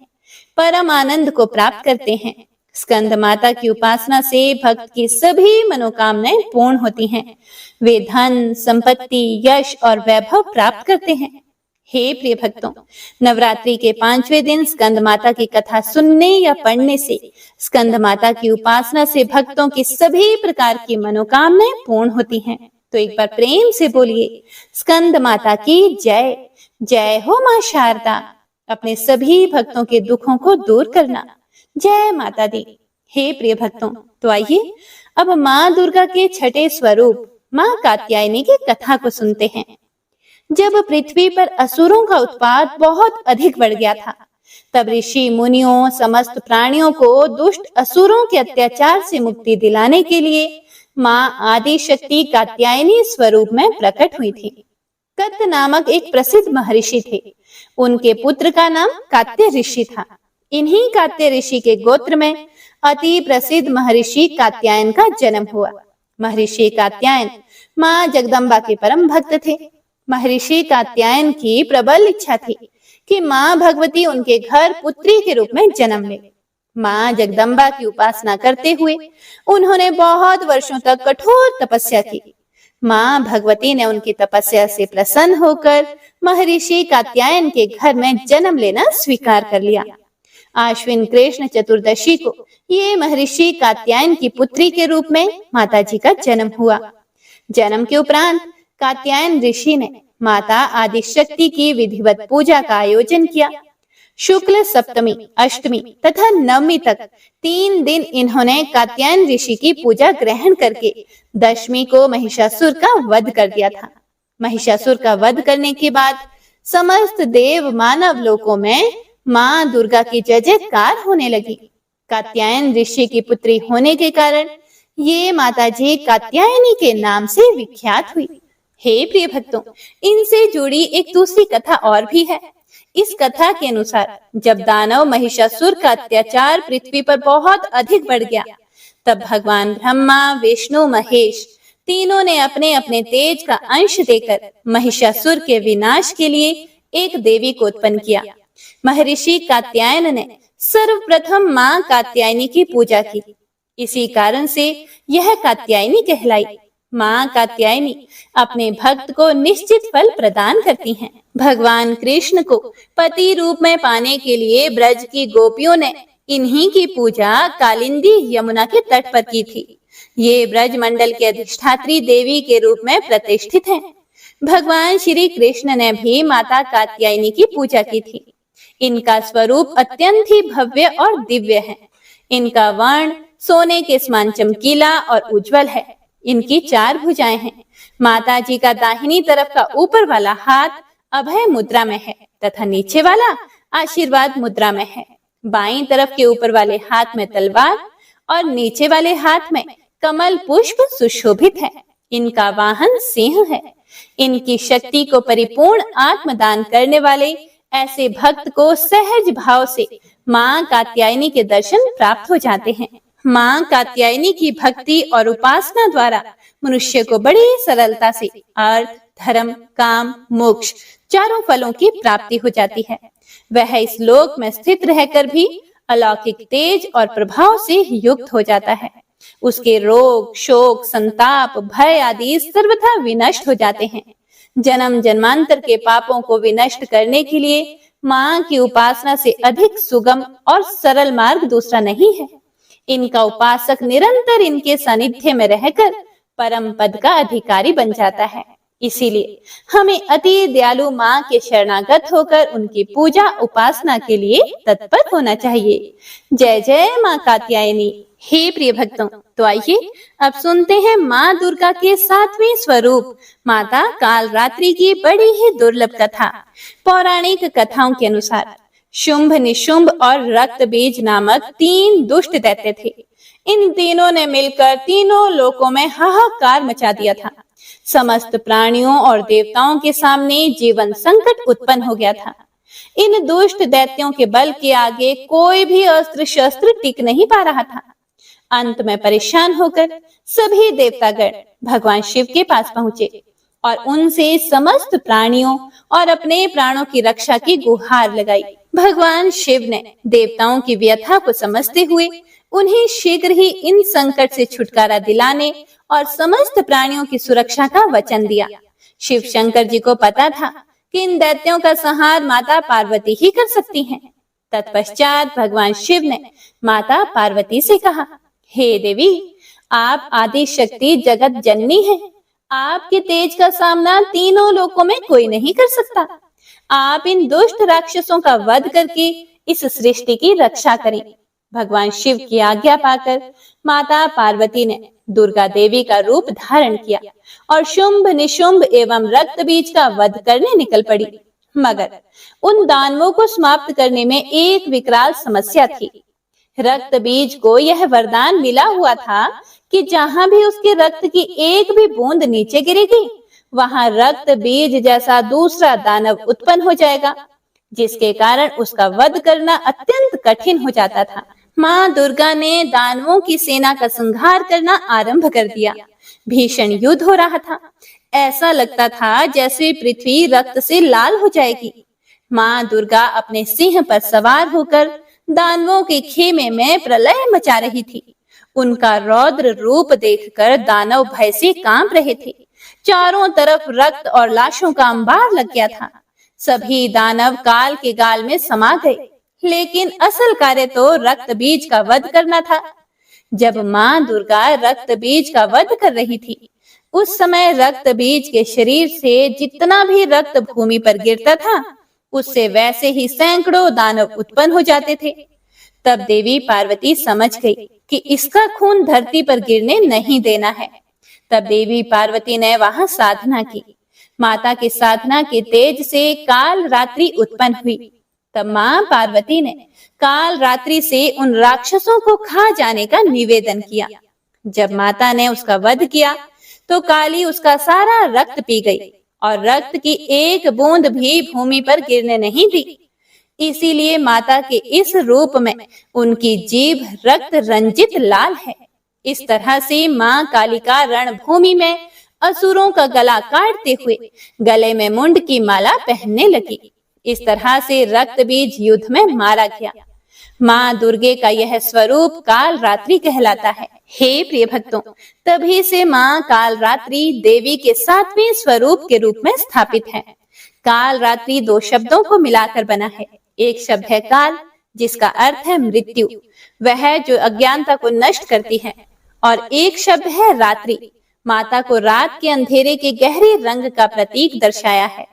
परम आनंद को प्राप्त करते हैं। स्कंद माता की उपासना से भक्त की सभी मनोकामनाएं पूर्ण होती हैं। वे धन, संपत्ति, यश और वैभव प्राप्त करते हैं। हे प्रिय भक्तों, नवरात्रि के 5वें दिन स्कंद माता की कथा सुनने या पढ़ने से, स्कंद माता की उपासना से भक्तों की सभी प्रकार की मनोकामनाएं पूर्ण होती हैं। तो एक बार प्रेम से बोलिए, स्कंद माता की जय। जय हो मां शारदा, अपने सभी भक्तों के दुखों को दूर करना। जय माता दी। हे प्रिय भक्तों, तो आइए अब माँ दुर्गा के छठे स्वरूप माँ कात्यायनी की कथा को सुनते हैं। जब पृथ्वी पर असुरों का उत्पात बहुत अधिक बढ़ गया था, तब ऋषि मुनियों समस्त प्राणियों को दुष्ट असुरों के अत्याचार से मुक्ति दिलाने के लिए माँ आदि शक्ति कात्यायनी स्वरूप में प्रकट हुई थी। कत्त नामक एक प्रसिद्ध महर्षि थे। उनके पुत्र का नाम कात्य ऋषि था। इन्हीं कात्य ऋषि के गोत्र में अति प्रसिद्ध महर्षि कात्यायन का जन्म हुआ। महर्षि कात्यायन माँ जगदम्बा के परम भक्त थे। महर्षि कात्यायन की प्रबल इच्छा थी कि माँ भगवती उनके घर पुत्री के रूप में जन्म ले। माँ जगदम्बा की उपासना करते हुए उन्होंने बहुत वर्षों तक कठोर तपस्या की। माँ भगवती ने उनकी तपस्या से प्रसन्न होकर महर्षि कात्यायन के घर में जन्म लेना स्वीकार कर लिया। आश्विन कृष्ण चतुर्दशी को ये महर्षि कात्यायन की पुत्री के रूप में माताजी का जन्म हुआ। जन्म के उपरांत कात्यायन ऋषि ने माता आदिशक्ति की विधिवत पूजा का आयोजन किया। शुक्ल सप्तमी, अष्टमी तथा नवमी तक 3 दिन इन्होंने कात्यायन ऋषि की पूजा ग्रहण करके दशमी को महिषासुर का वध कर दिया था। महिषासुर का वध करने के बाद समस्त देव मानव लोकों में माँ दुर्गा की जय जयकार होने लगी। कात्यायन ऋषि की पुत्री होने के कारण ये माताजी कात्यायनी के नाम से विख्यात हुई। हे प्रिय भक्तों, इनसे जुड़ी एक दूसरी कथा और भी है। इस कथा के अनुसार जब दानव महिषासुर का अत्याचार पृथ्वी पर बहुत अधिक बढ़ गया, तब भगवान ब्रह्मा, विष्णु, महेश तीनों ने अपने अपने तेज का अंश देकर महिषासुर के विनाश के लिए एक देवी को उत्पन्न किया। महर्षि कात्यायन ने सर्वप्रथम माँ कात्यायनी की पूजा की। इसी कारण से यह कात्यायनी कहलाई। माँ कात्यायनी अपने भक्त को निश्चित फल प्रदान करती हैं। भगवान कृष्ण को पति रूप में पाने के लिए ब्रज की गोपियों ने इन्हीं की पूजा कालिंदी यमुना के तट पर की थी। ये ब्रज मंडल के अधिष्ठात्री देवी के रूप में प्रतिष्ठित हैं। भगवान श्री कृष्ण ने भी माता कात्यायनी की पूजा की थी। इनका स्वरूप अत्यंत ही भव्य और दिव्य है। इनका वर्ण सोने के समान चमकीला और उज्जवल है। इनकी 4 भुजाएं हैं। माता जी का दाहिनी तरफ का ऊपर वाला हाथ अभय मुद्रा में है तथा नीचे वाला आशीर्वाद मुद्रा में है। बाईं तरफ के ऊपर वाले हाथ में तलवार और नीचे वाले हाथ में कमल पुष्प सुशोभित है। इनका वाहन सिंह है। इनकी शक्ति को परिपूर्ण आत्मदान करने वाले ऐसे भक्त को सहज भाव से माँ कात्यायनी के दर्शन प्राप्त हो जाते हैं। माँ कात्यायनी की भक्ति और उपासना द्वारा मनुष्य को बड़ी सरलता से अर्थ, धर्म, काम, मोक्ष 4 फलों की प्राप्ति हो जाती है। वह इस लोक में स्थित रहकर भी अलौकिक तेज और प्रभाव से युक्त हो जाता है। उसके रोग, शोक, संताप, भय आदि सर्वथा विनष्ट हो जाते हैं। जन्म जन्मांतर के पापों को विनष्ट करने के लिए माँ की उपासना से अधिक सुगम और सरल मार्ग दूसरा नहीं है। इनका उपासक निरंतर इनके सानिध्य में रहकर परम पद का अधिकारी बन जाता है। इसीलिए हमें अति दयालु माँ के शरणागत होकर उनकी पूजा उपासना के लिए तत्पर होना चाहिए। जय जय माँ कात्यायनी। हे प्रिय भक्तों, तो आइए अब सुनते हैं माँ दुर्गा के 7वें स्वरूप माता कालरात्रि की बड़ी ही दुर्लभ कथा। पौराणिक कथाओं के अनुसार शुंभ, निशुंभ और रक्त बीज नामक 3 दुष्ट दैत्य थे। इन तीनों ने मिलकर तीनों लोकों में हाहाकार मचा दिया था। समस्त प्राणियों और देवताओं के सामने जीवन संकट उत्पन्न हो गया था। इन दुष्ट दैत्यों के बल के आगे कोई भी अस्त्र शस्त्र टिक नहीं पा रहा था। अंत में परेशान होकर सभी देवतागण भगवान शिव के पास पहुंचे और उनसे समस्त प्राणियों और अपने प्राणों की रक्षा की गुहार लगाई। भगवान शिव ने देवताओं की व्यथा को समझते हुए उन्हें शीघ्र ही इन संकट से छुटकारा दिलाने और समस्त प्राणियों की सुरक्षा का वचन दिया। शिव शंकर जी को पता था कि इन दैत्यों का संहार माता पार्वती ही कर सकती हैं। तत्पश्चात भगवान शिव ने माता पार्वती से कहा, हे देवी, आप आदि शक्ति जगत जननी हैं। आपके तेज का सामना तीनों लोकों में कोई नहीं कर सकता। आप इन दुष्ट राक्षसों का वध करके इस सृष्टि की रक्षा करें। भगवान शिव की आज्ञा पाकर माता पार्वती ने दुर्गा देवी का रूप धारण किया और शुंभ, निशुंभ एवं रक्त बीज का वध करने निकल पड़ी। मगर उन दानवों को समाप्त करने में एक विकराल समस्या थी। रक्त बीज को यह वरदान मिला हुआ था कि जहां भी उसके रक्त की एक भी बूंद नीचे गिरेगी, वहां रक्त बीज जैसा दूसरा दानव उत्पन्न हो जाएगा, जिसके कारण उसका वध करना अत्यंत कठिन हो जाता था। माँ दुर्गा ने दानवों की सेना का संहार करना आरंभ कर दिया। भीषण युद्ध हो रहा था। ऐसा लगता था जैसे पृथ्वी रक्त से लाल हो जाएगी। माँ दुर्गा अपने सिंह पर सवार होकर दानवों के खेमे में प्रलय मचा रही थी। उनका रौद्र रूप देखकर दानव भय से कांप रहे थे। चारों तरफ रक्त और लाशों का अंबार लग गया था। सभी दानव काल के गाल में समा गए, लेकिन असल कार्य तो रक्त बीज का वध करना था। जब माँ दुर्गा रक्त बीज का वध कर रही थी, उस समय रक्त बीज के शरीर से जितना भी रक्त भूमि पर गिरता था, उससे वैसे ही सैकड़ों दानव उत्पन्न हो जाते थे। तब देवी पार्वती समझ गई कि इसका खून धरती पर गिरने नहीं देना है। तब देवी पार्वती ने वहां साधना की। माता की साधना के तेज से काल रात्रि उत्पन्न हुई। तब मां पार्वती ने काल रात्रि से उन राक्षसों को खा जाने का निवेदन किया। जब माता ने उसका वध किया तो काली उसका सारा रक्त पी गई और रक्त की एक बूंद भी भूमि पर गिरने नहीं दी। इसीलिए माता के इस रूप में उनकी जीभ रक्त रंजित लाल है। इस तरह से मां कालिका रणभूमि में असुरों का गला काटते हुए गले में मुंड की माला पहनने लगी। इस तरह से रक्त बीज युद्ध में मारा गया। मां दुर्गे का यह स्वरूप काल रात्रि कहलाता है। हे प्रिय भक्तों, तभी से मां काल रात्रि देवी के 7वें स्वरूप के रूप में स्थापित है। काल रात्रि 2 शब्दों को मिलाकर बना है। एक शब्द है काल, जिसका अर्थ है मृत्यु, वह जो अज्ञानता को नष्ट करती है, और एक शब्द है रात्रि, माता को रात के अंधेरे के गहरे रंग का प्रतीक दर्शाया है।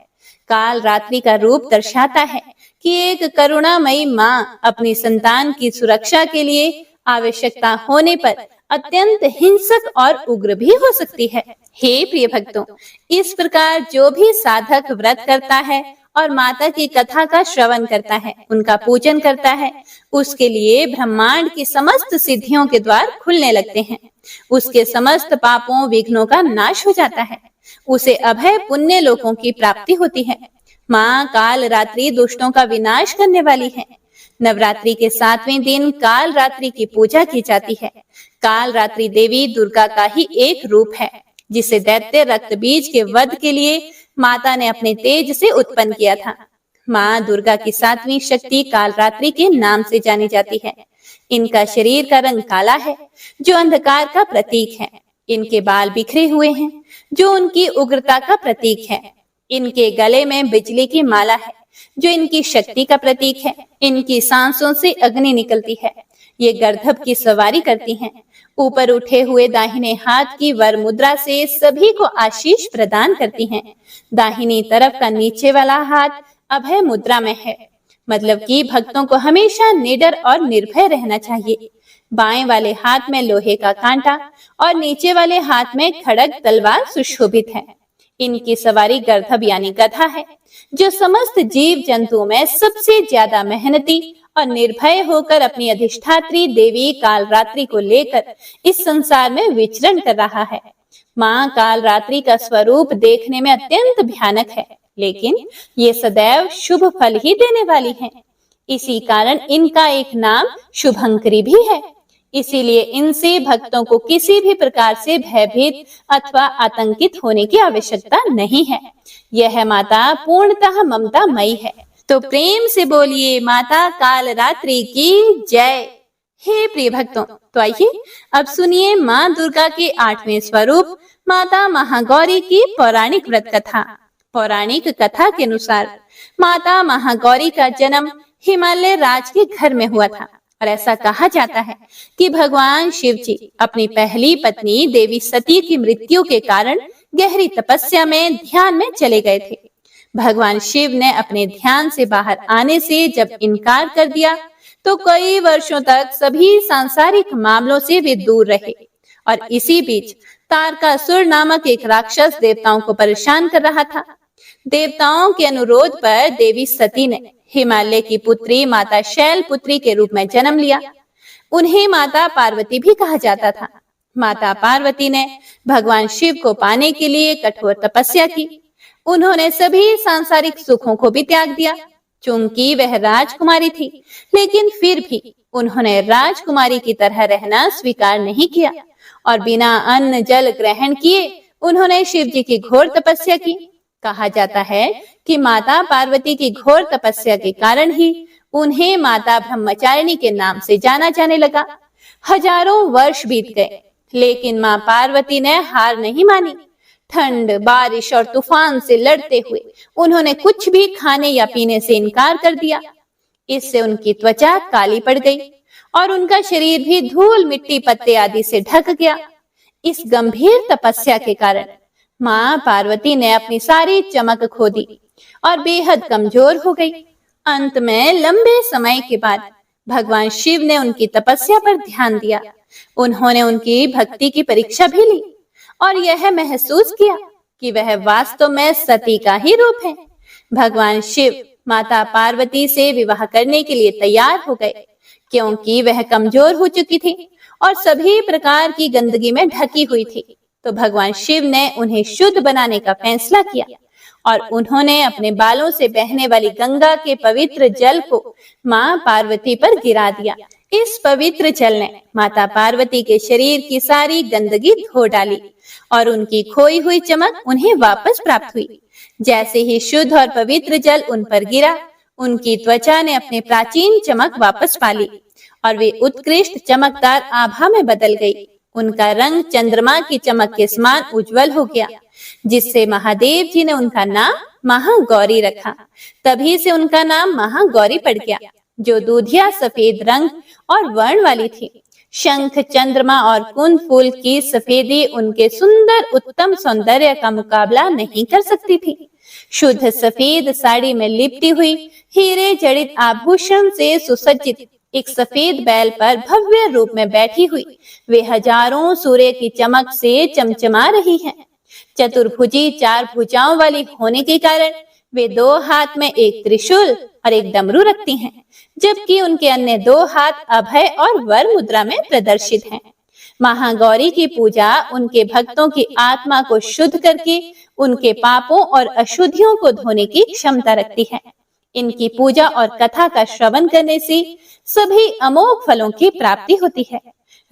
काल रात्रि का रूप दर्शाता है कि एक करुणामयी मां अपनी संतान की सुरक्षा के लिए आवश्यकता होने पर अत्यंत हिंसक और उग्र भी हो सकती है। हे प्रिय भक्तों, इस प्रकार जो भी साधक व्रत करता है और माता की कथा का श्रवण करता है, उनका पूजन करता है, उसके लिए ब्रह्मांड की समस्त सिद्धियों के द्वार खुलने लगते हैं। उसके समस्त पापों विघ्नों का नाश हो जाता है। उसे अभय पुण्य लोकों की प्राप्ति होती है। मां काल रात्रि दुष्टों का विनाश करने वाली है। नवरात्रि के 7वें दिन काल रात्रि की पूजा की जाती है। काल रात्रि देवी दुर्गा का ही एक रूप है, जिसे दैत्य रक्त बीज के वध के लिए माता ने अपने तेज से उत्पन्न किया था। मां दुर्गा की 7वीं शक्ति काल रात्रि के नाम से जानी जाती है। इनका शरीर का रंग काला है, जो अंधकार का प्रतीक है। इनके बाल बिखरे हुए हैं, जो उनकी उग्रता का प्रतीक है। इनके गले में बिजली की माला है, जो इनकी शक्ति का प्रतीक है। इनकी सांसों से अग्नि निकलती है। ये गर्दभ की सवारी करती हैं। ऊपर उठे हुए दाहिने हाथ की वर मुद्रा से सभी को आशीष प्रदान करती हैं। दाहिनी तरफ का नीचे वाला हाथ अभय मुद्रा में है, मतलब कि भक्तों को हमेशा निडर और निर्भय रहना चाहिए। बाएं वाले हाथ में लोहे का कांटा और नीचे वाले हाथ में खड़ग तलवार सुशोभित है। इनकी सवारी गर्दभ यानी गधा है, जो समस्त जीव जंतुओं में सबसे ज्यादा मेहनती और निर्भय होकर अपनी अधिष्ठात्री देवी काल रात्रि को लेकर इस संसार में विचरण कर रहा है। मां काल रात्रि का स्वरूप देखने में अत्यंत भयानक है, लेकिन ये सदैव शुभ फल ही देने वाली हैं। इसी कारण इनका एक नाम शुभंकरी भी है। इसीलिए इनसे भक्तों को किसी भी प्रकार से भयभीत अथवा आतंकित होने की आवश्यकता नहीं है। यह माता पूर्णतः ममतामयी है। तो प्रेम से बोलिए माता काल रात्रि की जय। हे प्रिय भक्तों, तो आइए अब सुनिए माँ दुर्गा के 8वें स्वरूप माता महागौरी की पौराणिक व्रत कथा। पौराणिक कथा के अनुसार माता महागौरी का जन्म हिमालय राज के घर में हुआ था, और ऐसा कहा जाता है कि भगवान शिव जी अपनी पहली पत्नी देवी सती की मृत्यु के कारण गहरी तपस्या में ध्यान में चले गए थे। भगवान शिव ने अपने ध्यान से बाहर आने से जब इनकार कर दिया तो कई वर्षों तक सभी सांसारिक मामलों से वे दूर रहे। और इसी बीच तारकासुर नामक एक राक्षस देवताओं को परेशान कर रहा था। देवताओं के अनुरोध पर देवी सती ने हिमालय की पुत्री माता शैलपुत्री के रूप में जन्म लिया। उन्हें माता पार्वती भी कहा जाता था। माता पार्वती ने भगवान शिव को पाने के लिए कठोर तपस्या की। उन्होंने सभी सांसारिक सुखों को भी त्याग दिया। चूंकि वह राजकुमारी थी, लेकिन फिर भी उन्होंने राजकुमारी की तरह रहना स्वीकार नहीं किया और बिना अन्न जल ग्रहण किए उन्होंने शिव जी की घोर तपस्या की। कहा जाता है कि माता पार्वती की घोर तपस्या के कारण ही उन्हें माता ब्रह्मचारिणी के नाम से जाना जाने लगा। हजारों वर्ष बीत गए, लेकिन माँ पार्वती ने हार नहीं मानी। ठंड, बारिश और तूफान से लड़ते हुए उन्होंने कुछ भी खाने या पीने से इनकार कर दिया। इससे उनकी त्वचा काली पड़ गई और उनका शरीर भी धूल, मिट्टी, पत्ते आदि से ढक गया। इस गंभीर तपस्या के कारण माँ पार्वती ने अपनी सारी चमक खो दी और बेहद कमजोर हो गई। अंत में लंबे समय के बाद भगवान शिव ने उनकी तपस्या पर ध्यान दिया। उन्होंने उनकी भक्ति की परीक्षा भी ली और यह महसूस किया कि वह वास्तव में सती का ही रूप है। भगवान शिव माता पार्वती से विवाह करने के लिए तैयार हो गए, क्योंकि वह कमजोर हो चुकी थी और सभी प्रकार की गंदगी में ढकी हुई थी। तो भगवान शिव ने उन्हें शुद्ध बनाने का फैसला किया और उन्होंने अपने बालों से बहने वाली गंगा के पवित्र जल को माँ पार्वती पर गिरा दिया। इस पवित्र जल ने माता पार्वती के शरीर की सारी गंदगी धो डाली और उनकी खोई हुई चमक उन्हें वापस प्राप्त हुई। जैसे ही शुद्ध और पवित्र जल उन पर गिरा, उनकी त्वचा ने अपने प्राचीन चमक वापस पा ली और वे उत्कृष्ट चमकदार आभा में बदल गई। उनका रंग चंद्रमा की चमक के समान उज्जवल हो गया, जिससे महादेव जी ने उनका नाम महागौरी रखा। तभी से उनका नाम महागौरी पड़ गया, जो दूधिया सफेद रंग और वर्ण वाली थी। शंख, चंद्रमा और कुंद फूल की सफेदी उनके सुंदर उत्तम सौंदर्य का मुकाबला नहीं कर सकती थी। शुद्ध सफेद साड़ी में लिपटी हुई हीरे जड़ित आभूषण से सुसज्जित एक सफेद बैल पर भव्य रूप में बैठी हुई वे हजारों सूर्य की चमक से चमचमा रही हैं। चतुर्भुजी, 4 भुजाओं वाली होने के कारण वे 2 हाथ में एक त्रिशूल और एक डमरू रखती हैं, जबकि उनके अन्य 2 हाथ अभय और वर मुद्रा में प्रदर्शित हैं। महागौरी की पूजा उनके भक्तों की आत्मा को शुद्ध करके उनके पापों और अशुद्धियों को धोने की क्षमता रखती है। इनकी पूजा और कथा का श्रवण करने से सभी अमोघ फलों की प्राप्ति होती है।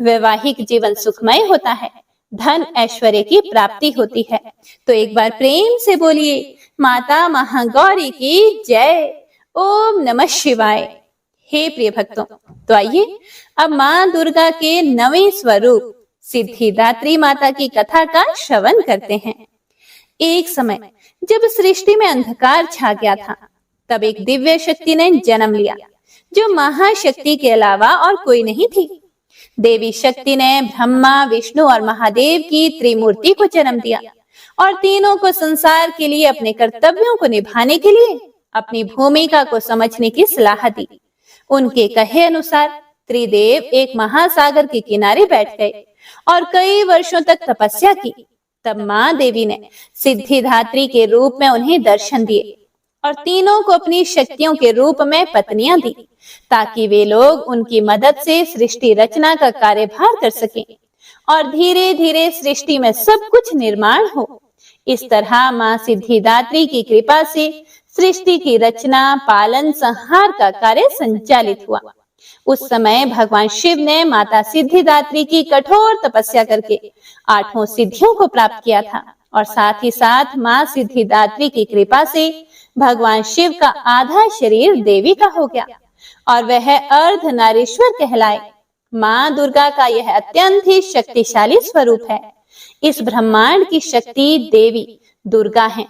वैवाहिक जीवन सुखमय होता है, धन ऐश्वर्य की प्राप्ति होती है। तो एक बार प्रेम से बोलिए, माता महागौरी की जय। ओम नमः शिवाय। हे प्रिय भक्तों, तो आइए अब माँ दुर्गा के 9वें स्वरूप सिद्धिदात्री माता की कथा का श्रवण करते हैं। एक समय जब सृष्टि में अंधकार छा गया था, तब एक दिव्य शक्ति ने जन्म लिया, जो महाशक्ति के अलावा और कोई नहीं थी। देवी शक्ति ने ब्रह्मा, विष्णु और महादेव की त्रिमूर्ति को जन्म दिया और तीनों को संसार के लिए अपने कर्तव्यों को निभाने के लिए अपनी भूमिका को समझने की सलाह दी। उनके कहे अनुसार त्रिदेव एक महासागर के किनारे बैठ गए और कई वर्षों तक तपस्या की। तब माँ देवी ने सिद्धिदात्री के रूप में उन्हें दर्शन दिए और तीनों को अपनी शक्तियों के रूप में पत्नियां दी, ताकि वे लोग उनकी मदद से सृष्टि रचना का कार्यभार कर सकें और धीरे धीरे सृष्टि में सब कुछ निर्माण हो। इस तरह माँ सिद्धिदात्री की कृपा से सृष्टि की रचना, पालन, संहार का कार्य संचालित हुआ। उस समय भगवान शिव ने माता सिद्धिदात्री की कठोर तपस्या करके 8 सिद्धियों को प्राप्त किया था और साथ ही साथ माँ सिद्धिदात्री की कृपा से भगवान शिव का आधा शरीर देवी का हो गया और वह अर्धनारीश्वर कहलाए। माँ दुर्गा का यह अत्यंत ही शक्तिशाली स्वरूप है। इस ब्रह्मांड की शक्ति देवी दुर्गा हैं,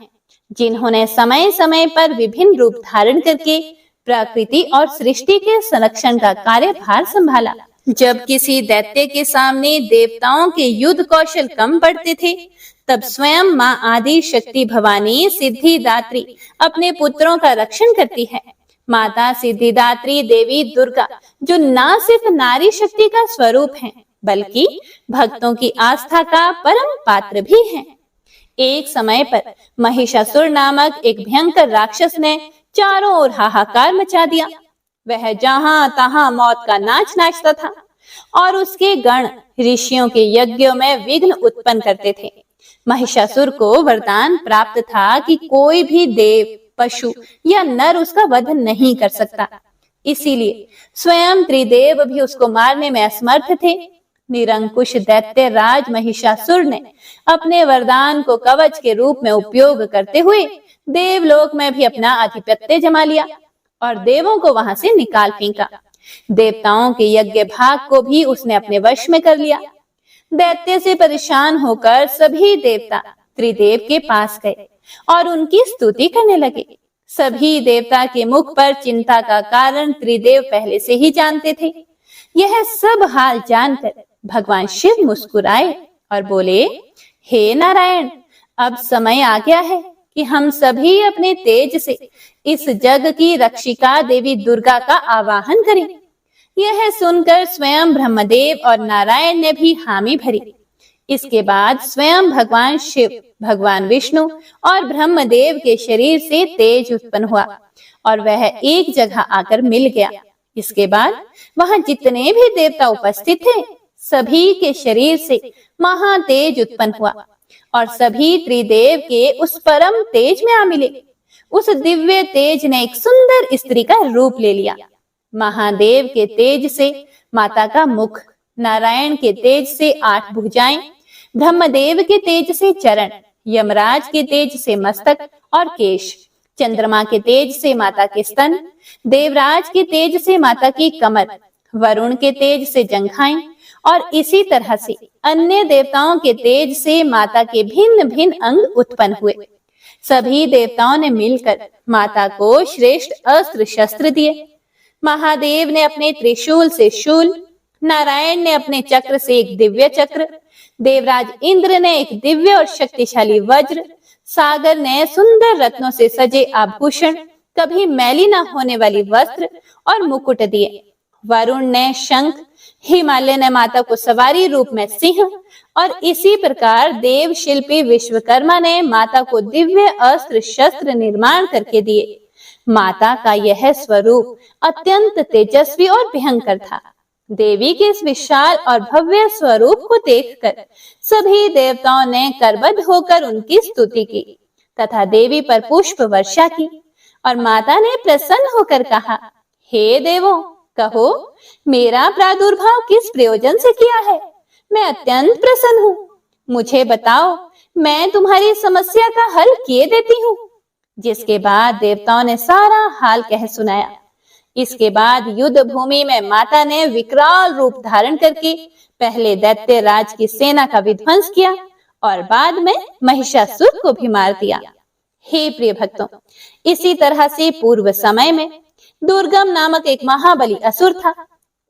जिन्होंने समय समय पर विभिन्न रूप धारण करके प्रकृति और सृष्टि के संरक्षण का कार्यभार संभाला। जब किसी दैत्य के सामने देवताओं के युद्ध कौशल कम पड़ते थे, तब स्वयं माँ आदि शक्ति भवानी सिद्धिदात्री अपने पुत्रों का रक्षण करती है। माता सिद्धिदात्री देवी दुर्गा, जो न सिर्फ नारी शक्ति का स्वरूप है, बल्कि भक्तों की आस्था का परम पात्र भी है। एक समय पर महिषासुर नामक एक भयंकर राक्षस ने चारों ओर हाहाकार मचा दिया। वह जहां तहां मौत का नाच नाचता था और उसके गण ऋषियों के यज्ञों में विघ्न उत्पन्न करते थे। महिषासुर को वरदान प्राप्त था कि कोई भी देव, पशु या नर उसका वध नहीं कर सकता। इसीलिए स्वयं त्रिदेव भी उसको मारने में असमर्थ थे। निरंकुश दैत्य राज महिषासुर ने अपने वरदान को कवच के रूप में उपयोग करते हुए देवलोक में भी अपना आधिपत्य जमा लिया और देवों को वहां से निकाल फेंका। देवताओं के यज्ञ भाग को भी उसने अपने वश में कर लिया। दैत्य से परेशान होकर सभी देवता त्रिदेव के पास गए और उनकी स्तुति करने लगे। सभी देवता के मुख पर चिंता का कारण त्रिदेव पहले से ही जानते थे। यह सब हाल जानकर भगवान शिव मुस्कुराए और बोले, हे नारायण, अब समय आ गया है कि हम सभी अपने तेज से इस जग की रक्षिका देवी दुर्गा का आवाहन करें। यह सुनकर स्वयं ब्रह्मदेव और नारायण ने भी हामी भरी। इसके बाद स्वयं भगवान शिव, भगवान विष्णु और ब्रह्मदेव के शरीर से तेज उत्पन्न हुआ और वह एक जगह आकर मिल गया। इसके बाद वहां जितने भी देवता उपस्थित थे, सभी के शरीर से महातेज उत्पन्न हुआ और सभी त्रिदेव के उस परम तेज में आ मिले। उस दिव्य तेज ने एक सुंदर स्त्री का रूप ले लिया। महादेव के तेज से माता का मुख, नारायण के तेज से 8 भुजाएं, ब्रह्मदेव के तेज से चरण, यमराज के तेज से मस्तक और केश, चंद्रमा के तेज से माता के स्तन, देवराज के तेज से माता की कमर, वरुण के तेज से जंघाएं और इसी तरह से अन्य देवताओं के तेज से माता के भिन्न भिन्न अंग उत्पन्न हुए। सभी देवताओं ने मिलकर माता को श्रेष्ठ अस्त्र शस्त्र दिए। महादेव ने अपने त्रिशूल से शूल, नारायण ने अपने चक्र से एक दिव्य चक्र, देवराज इंद्र ने एक दिव्य और शक्तिशाली वज्र, सागर ने सुंदर रत्नों से सजे आभूषण, कभी मैली न होने वाली वस्त्र और मुकुट दिए। वरुण ने शंख, हिमालय ने माता को सवारी रूप में सिंह और इसी प्रकार देव शिल्पी विश्वकर्मा ने माता को दिव्य अस्त्र शस्त्र निर्माण करके दिए। माता का यह स्वरूप अत्यंत तेजस्वी और भयंकर था। देवी के इस विशाल और भव्य स्वरूप को देखकर सभी देवताओं ने करबद्ध होकर उनकी स्तुति की तथा देवी पर पुष्प वर्षा की और माता ने प्रसन्न होकर कहा, हे देवों, कहो मेरा प्रादुर्भाव किस प्रयोजन से किया है? मैं अत्यंत प्रसन्न हूँ। मुझे बताओ, मैं तुम्हारी समस्या का हल किए देती हूँ। जिसके बाद देवताओं ने सारा हाल कह सुनाया। इसके बाद युद्ध भूमि में माता ने विकराल रूप धारण करके पहले दैत्य राज की सेना का विध्वंस किया और बाद में महिषासुर को भी मार दिया। हे प्रिय भक्तों, इसी तरह से पूर्व समय में दुर्गम नामक एक महाबली असुर था।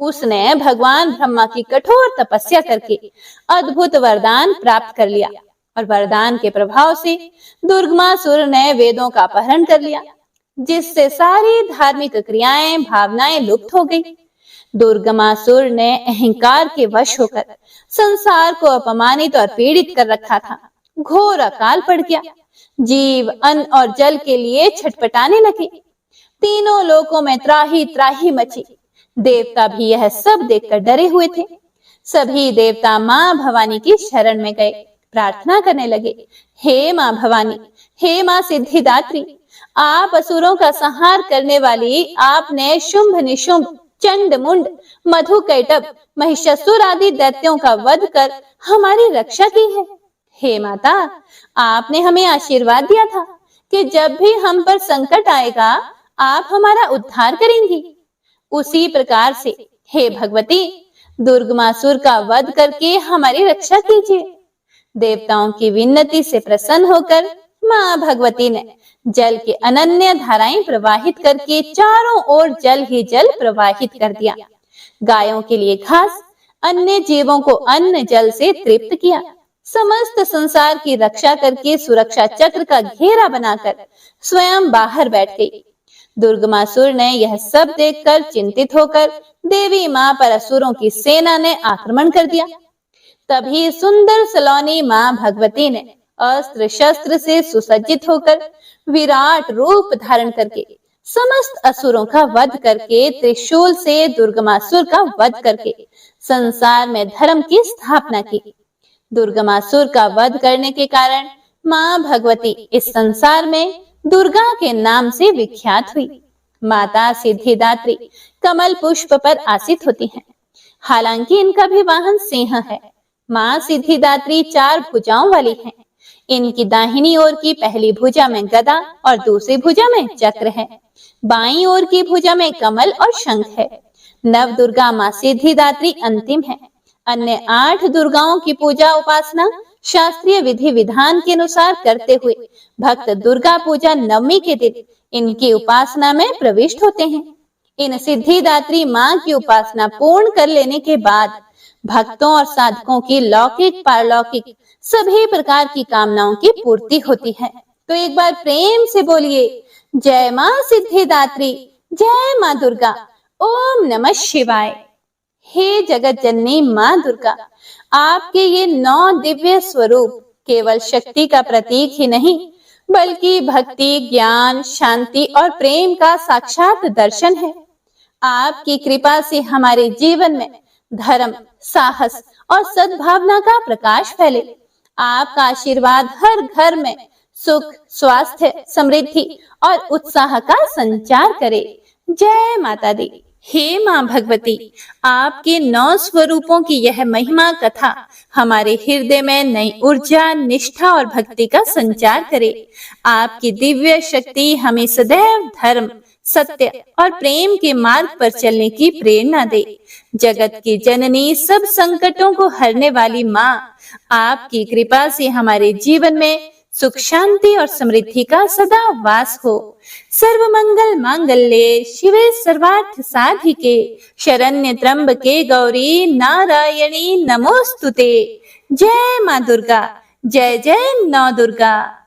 उसने भगवान ब्रह्मा की कठोर तपस्या करके अद्भुत वरदान प्राप्त कर लिया और वरदान के प्रभाव से दुर्गमासुर ने वेदों का अपहरण कर लिया, जिससे सारी धार्मिक क्रियाएं, भावनाएं लुप्त हो गई। दुर्गमासुर ने अहंकार के वश होकर संसार को अपमानित और पीड़ित कर रखा था। घोर अकाल पड़ गया। जीव अन्न और जल के लिए छटपटाने लगे। तीनों लोकों में त्राही त्राही मची। देवता भी यह सब देखकर डरे हुए थे। सभी देवता मां भवानी की शरण में गए, प्रार्थना करने लगे, हे मां भवानी, हे मां सिद्धिदात्री, आप असुरों का संहार करने वाली, आपने शुंभ निशुंभ, चंड मुंड, मधुकैटभ, महिषासुर आदि दैत्यों का वध कर हमारी रक्षा की है। हे माता, आपने हमें आशीर्वाद दिया था कि जब भी हम पर संकट आएगा आप हमारा उद्धार करेंगी। उसी प्रकार से हे भगवती, दुर्गमासुर का वध करके हमारी रक्षा कीजिए। देवताओं की विनती से प्रसन्न होकर मां भगवती ने जल के अनन्य धाराएं प्रवाहित करके चारों ओर जल ही जल प्रवाहित कर दिया। गायों के लिए घास, अन्य जीवों को अन्न जल से तृप्त किया। समस्त संसार की रक्षा करके सुरक्षा चक्र का घेरा बनाकर स्वयं बाहर बैठ गई। दुर्गमासुर ने यह सब देखकर चिंतित होकर देवी मां पर असुरों की सेना ने आक्रमण कर दिया। तभी सुंदर सलोनी मां भगवती ने अस्त्र शस्त्र से सुसज्जित होकर विराट रूप धारण करके समस्त असुरों का वध करके त्रिशूल से दुर्गमासुर का वध करके संसार में धर्म की स्थापना की। दुर्गमासुर का वध करने के कारण मां भगवती इस संसार में दुर्गा के नाम से विख्यात हुई। माता सिद्धिदात्री कमल पुष्प पर आसीत होती हैं। हालांकि इनका भी वाहन सिंह है। मां सिद्धिदात्री 4 भुजाओं वाली हैं। इनकी दाहिनी ओर की पहली भुजा में गदा और दूसरी भुजा में चक्र है। बाईं ओर की भुजा में कमल और शंख है। नव दुर्गा मां सिद्धिदात्री अंतिम है। अन्य 8 दुर्गाओं की पूजा उपासना शास्त्रीय विधि विधान के अनुसार करते हुए भक्त दुर्गा पूजा नवमी के दिन इनकी उपासना में प्रविष्ट होते हैं। इन सिद्धिदात्री मां की उपासना पूर्ण कर लेने के बाद भक्तों और साधकों की लौकिक पारलौकिक सभी प्रकार की कामनाओं की पूर्ति होती है। तो एक बार प्रेम से बोलिए, जय माँ सिद्धिदात्री, जय माँ दुर्गा, ओम नमः शिवाय। हे जगत जननी माँ दुर्गा, आपके ये 9 दिव्य स्वरूप केवल शक्ति का प्रतीक ही नहीं, बल्कि भक्ति, ज्ञान, शांति और प्रेम का साक्षात दर्शन है। आपकी कृपा से हमारे जीवन में धर्म, साहस और सद्भावना का प्रकाश फैले। आपका आशीर्वाद हर घर में सुख, स्वास्थ्य, समृद्धि और उत्साह का संचार करे। जय माता दी। हे माँ भगवती, आपके 9 स्वरूपों की यह महिमा कथा हमारे हृदय में नई ऊर्जा, निष्ठा और भक्ति का संचार करे। आपकी दिव्य शक्ति हमें सदैव धर्म, सत्य और प्रेम के मार्ग पर चलने की प्रेरणा दे। जगत की जननी, सब संकटों को हरने वाली माँ, आपकी कृपा से हमारे जीवन में सुख, शांति और समृद्धि का सदा वास हो। सर्व मंगल मांगल्ये शिवे सर्वार्थ साधिके, शरण्य त्र्यंबके गौरी नारायणी नमोस्तुते। जय माँ दुर्गा, जय जय नौ दुर्गा।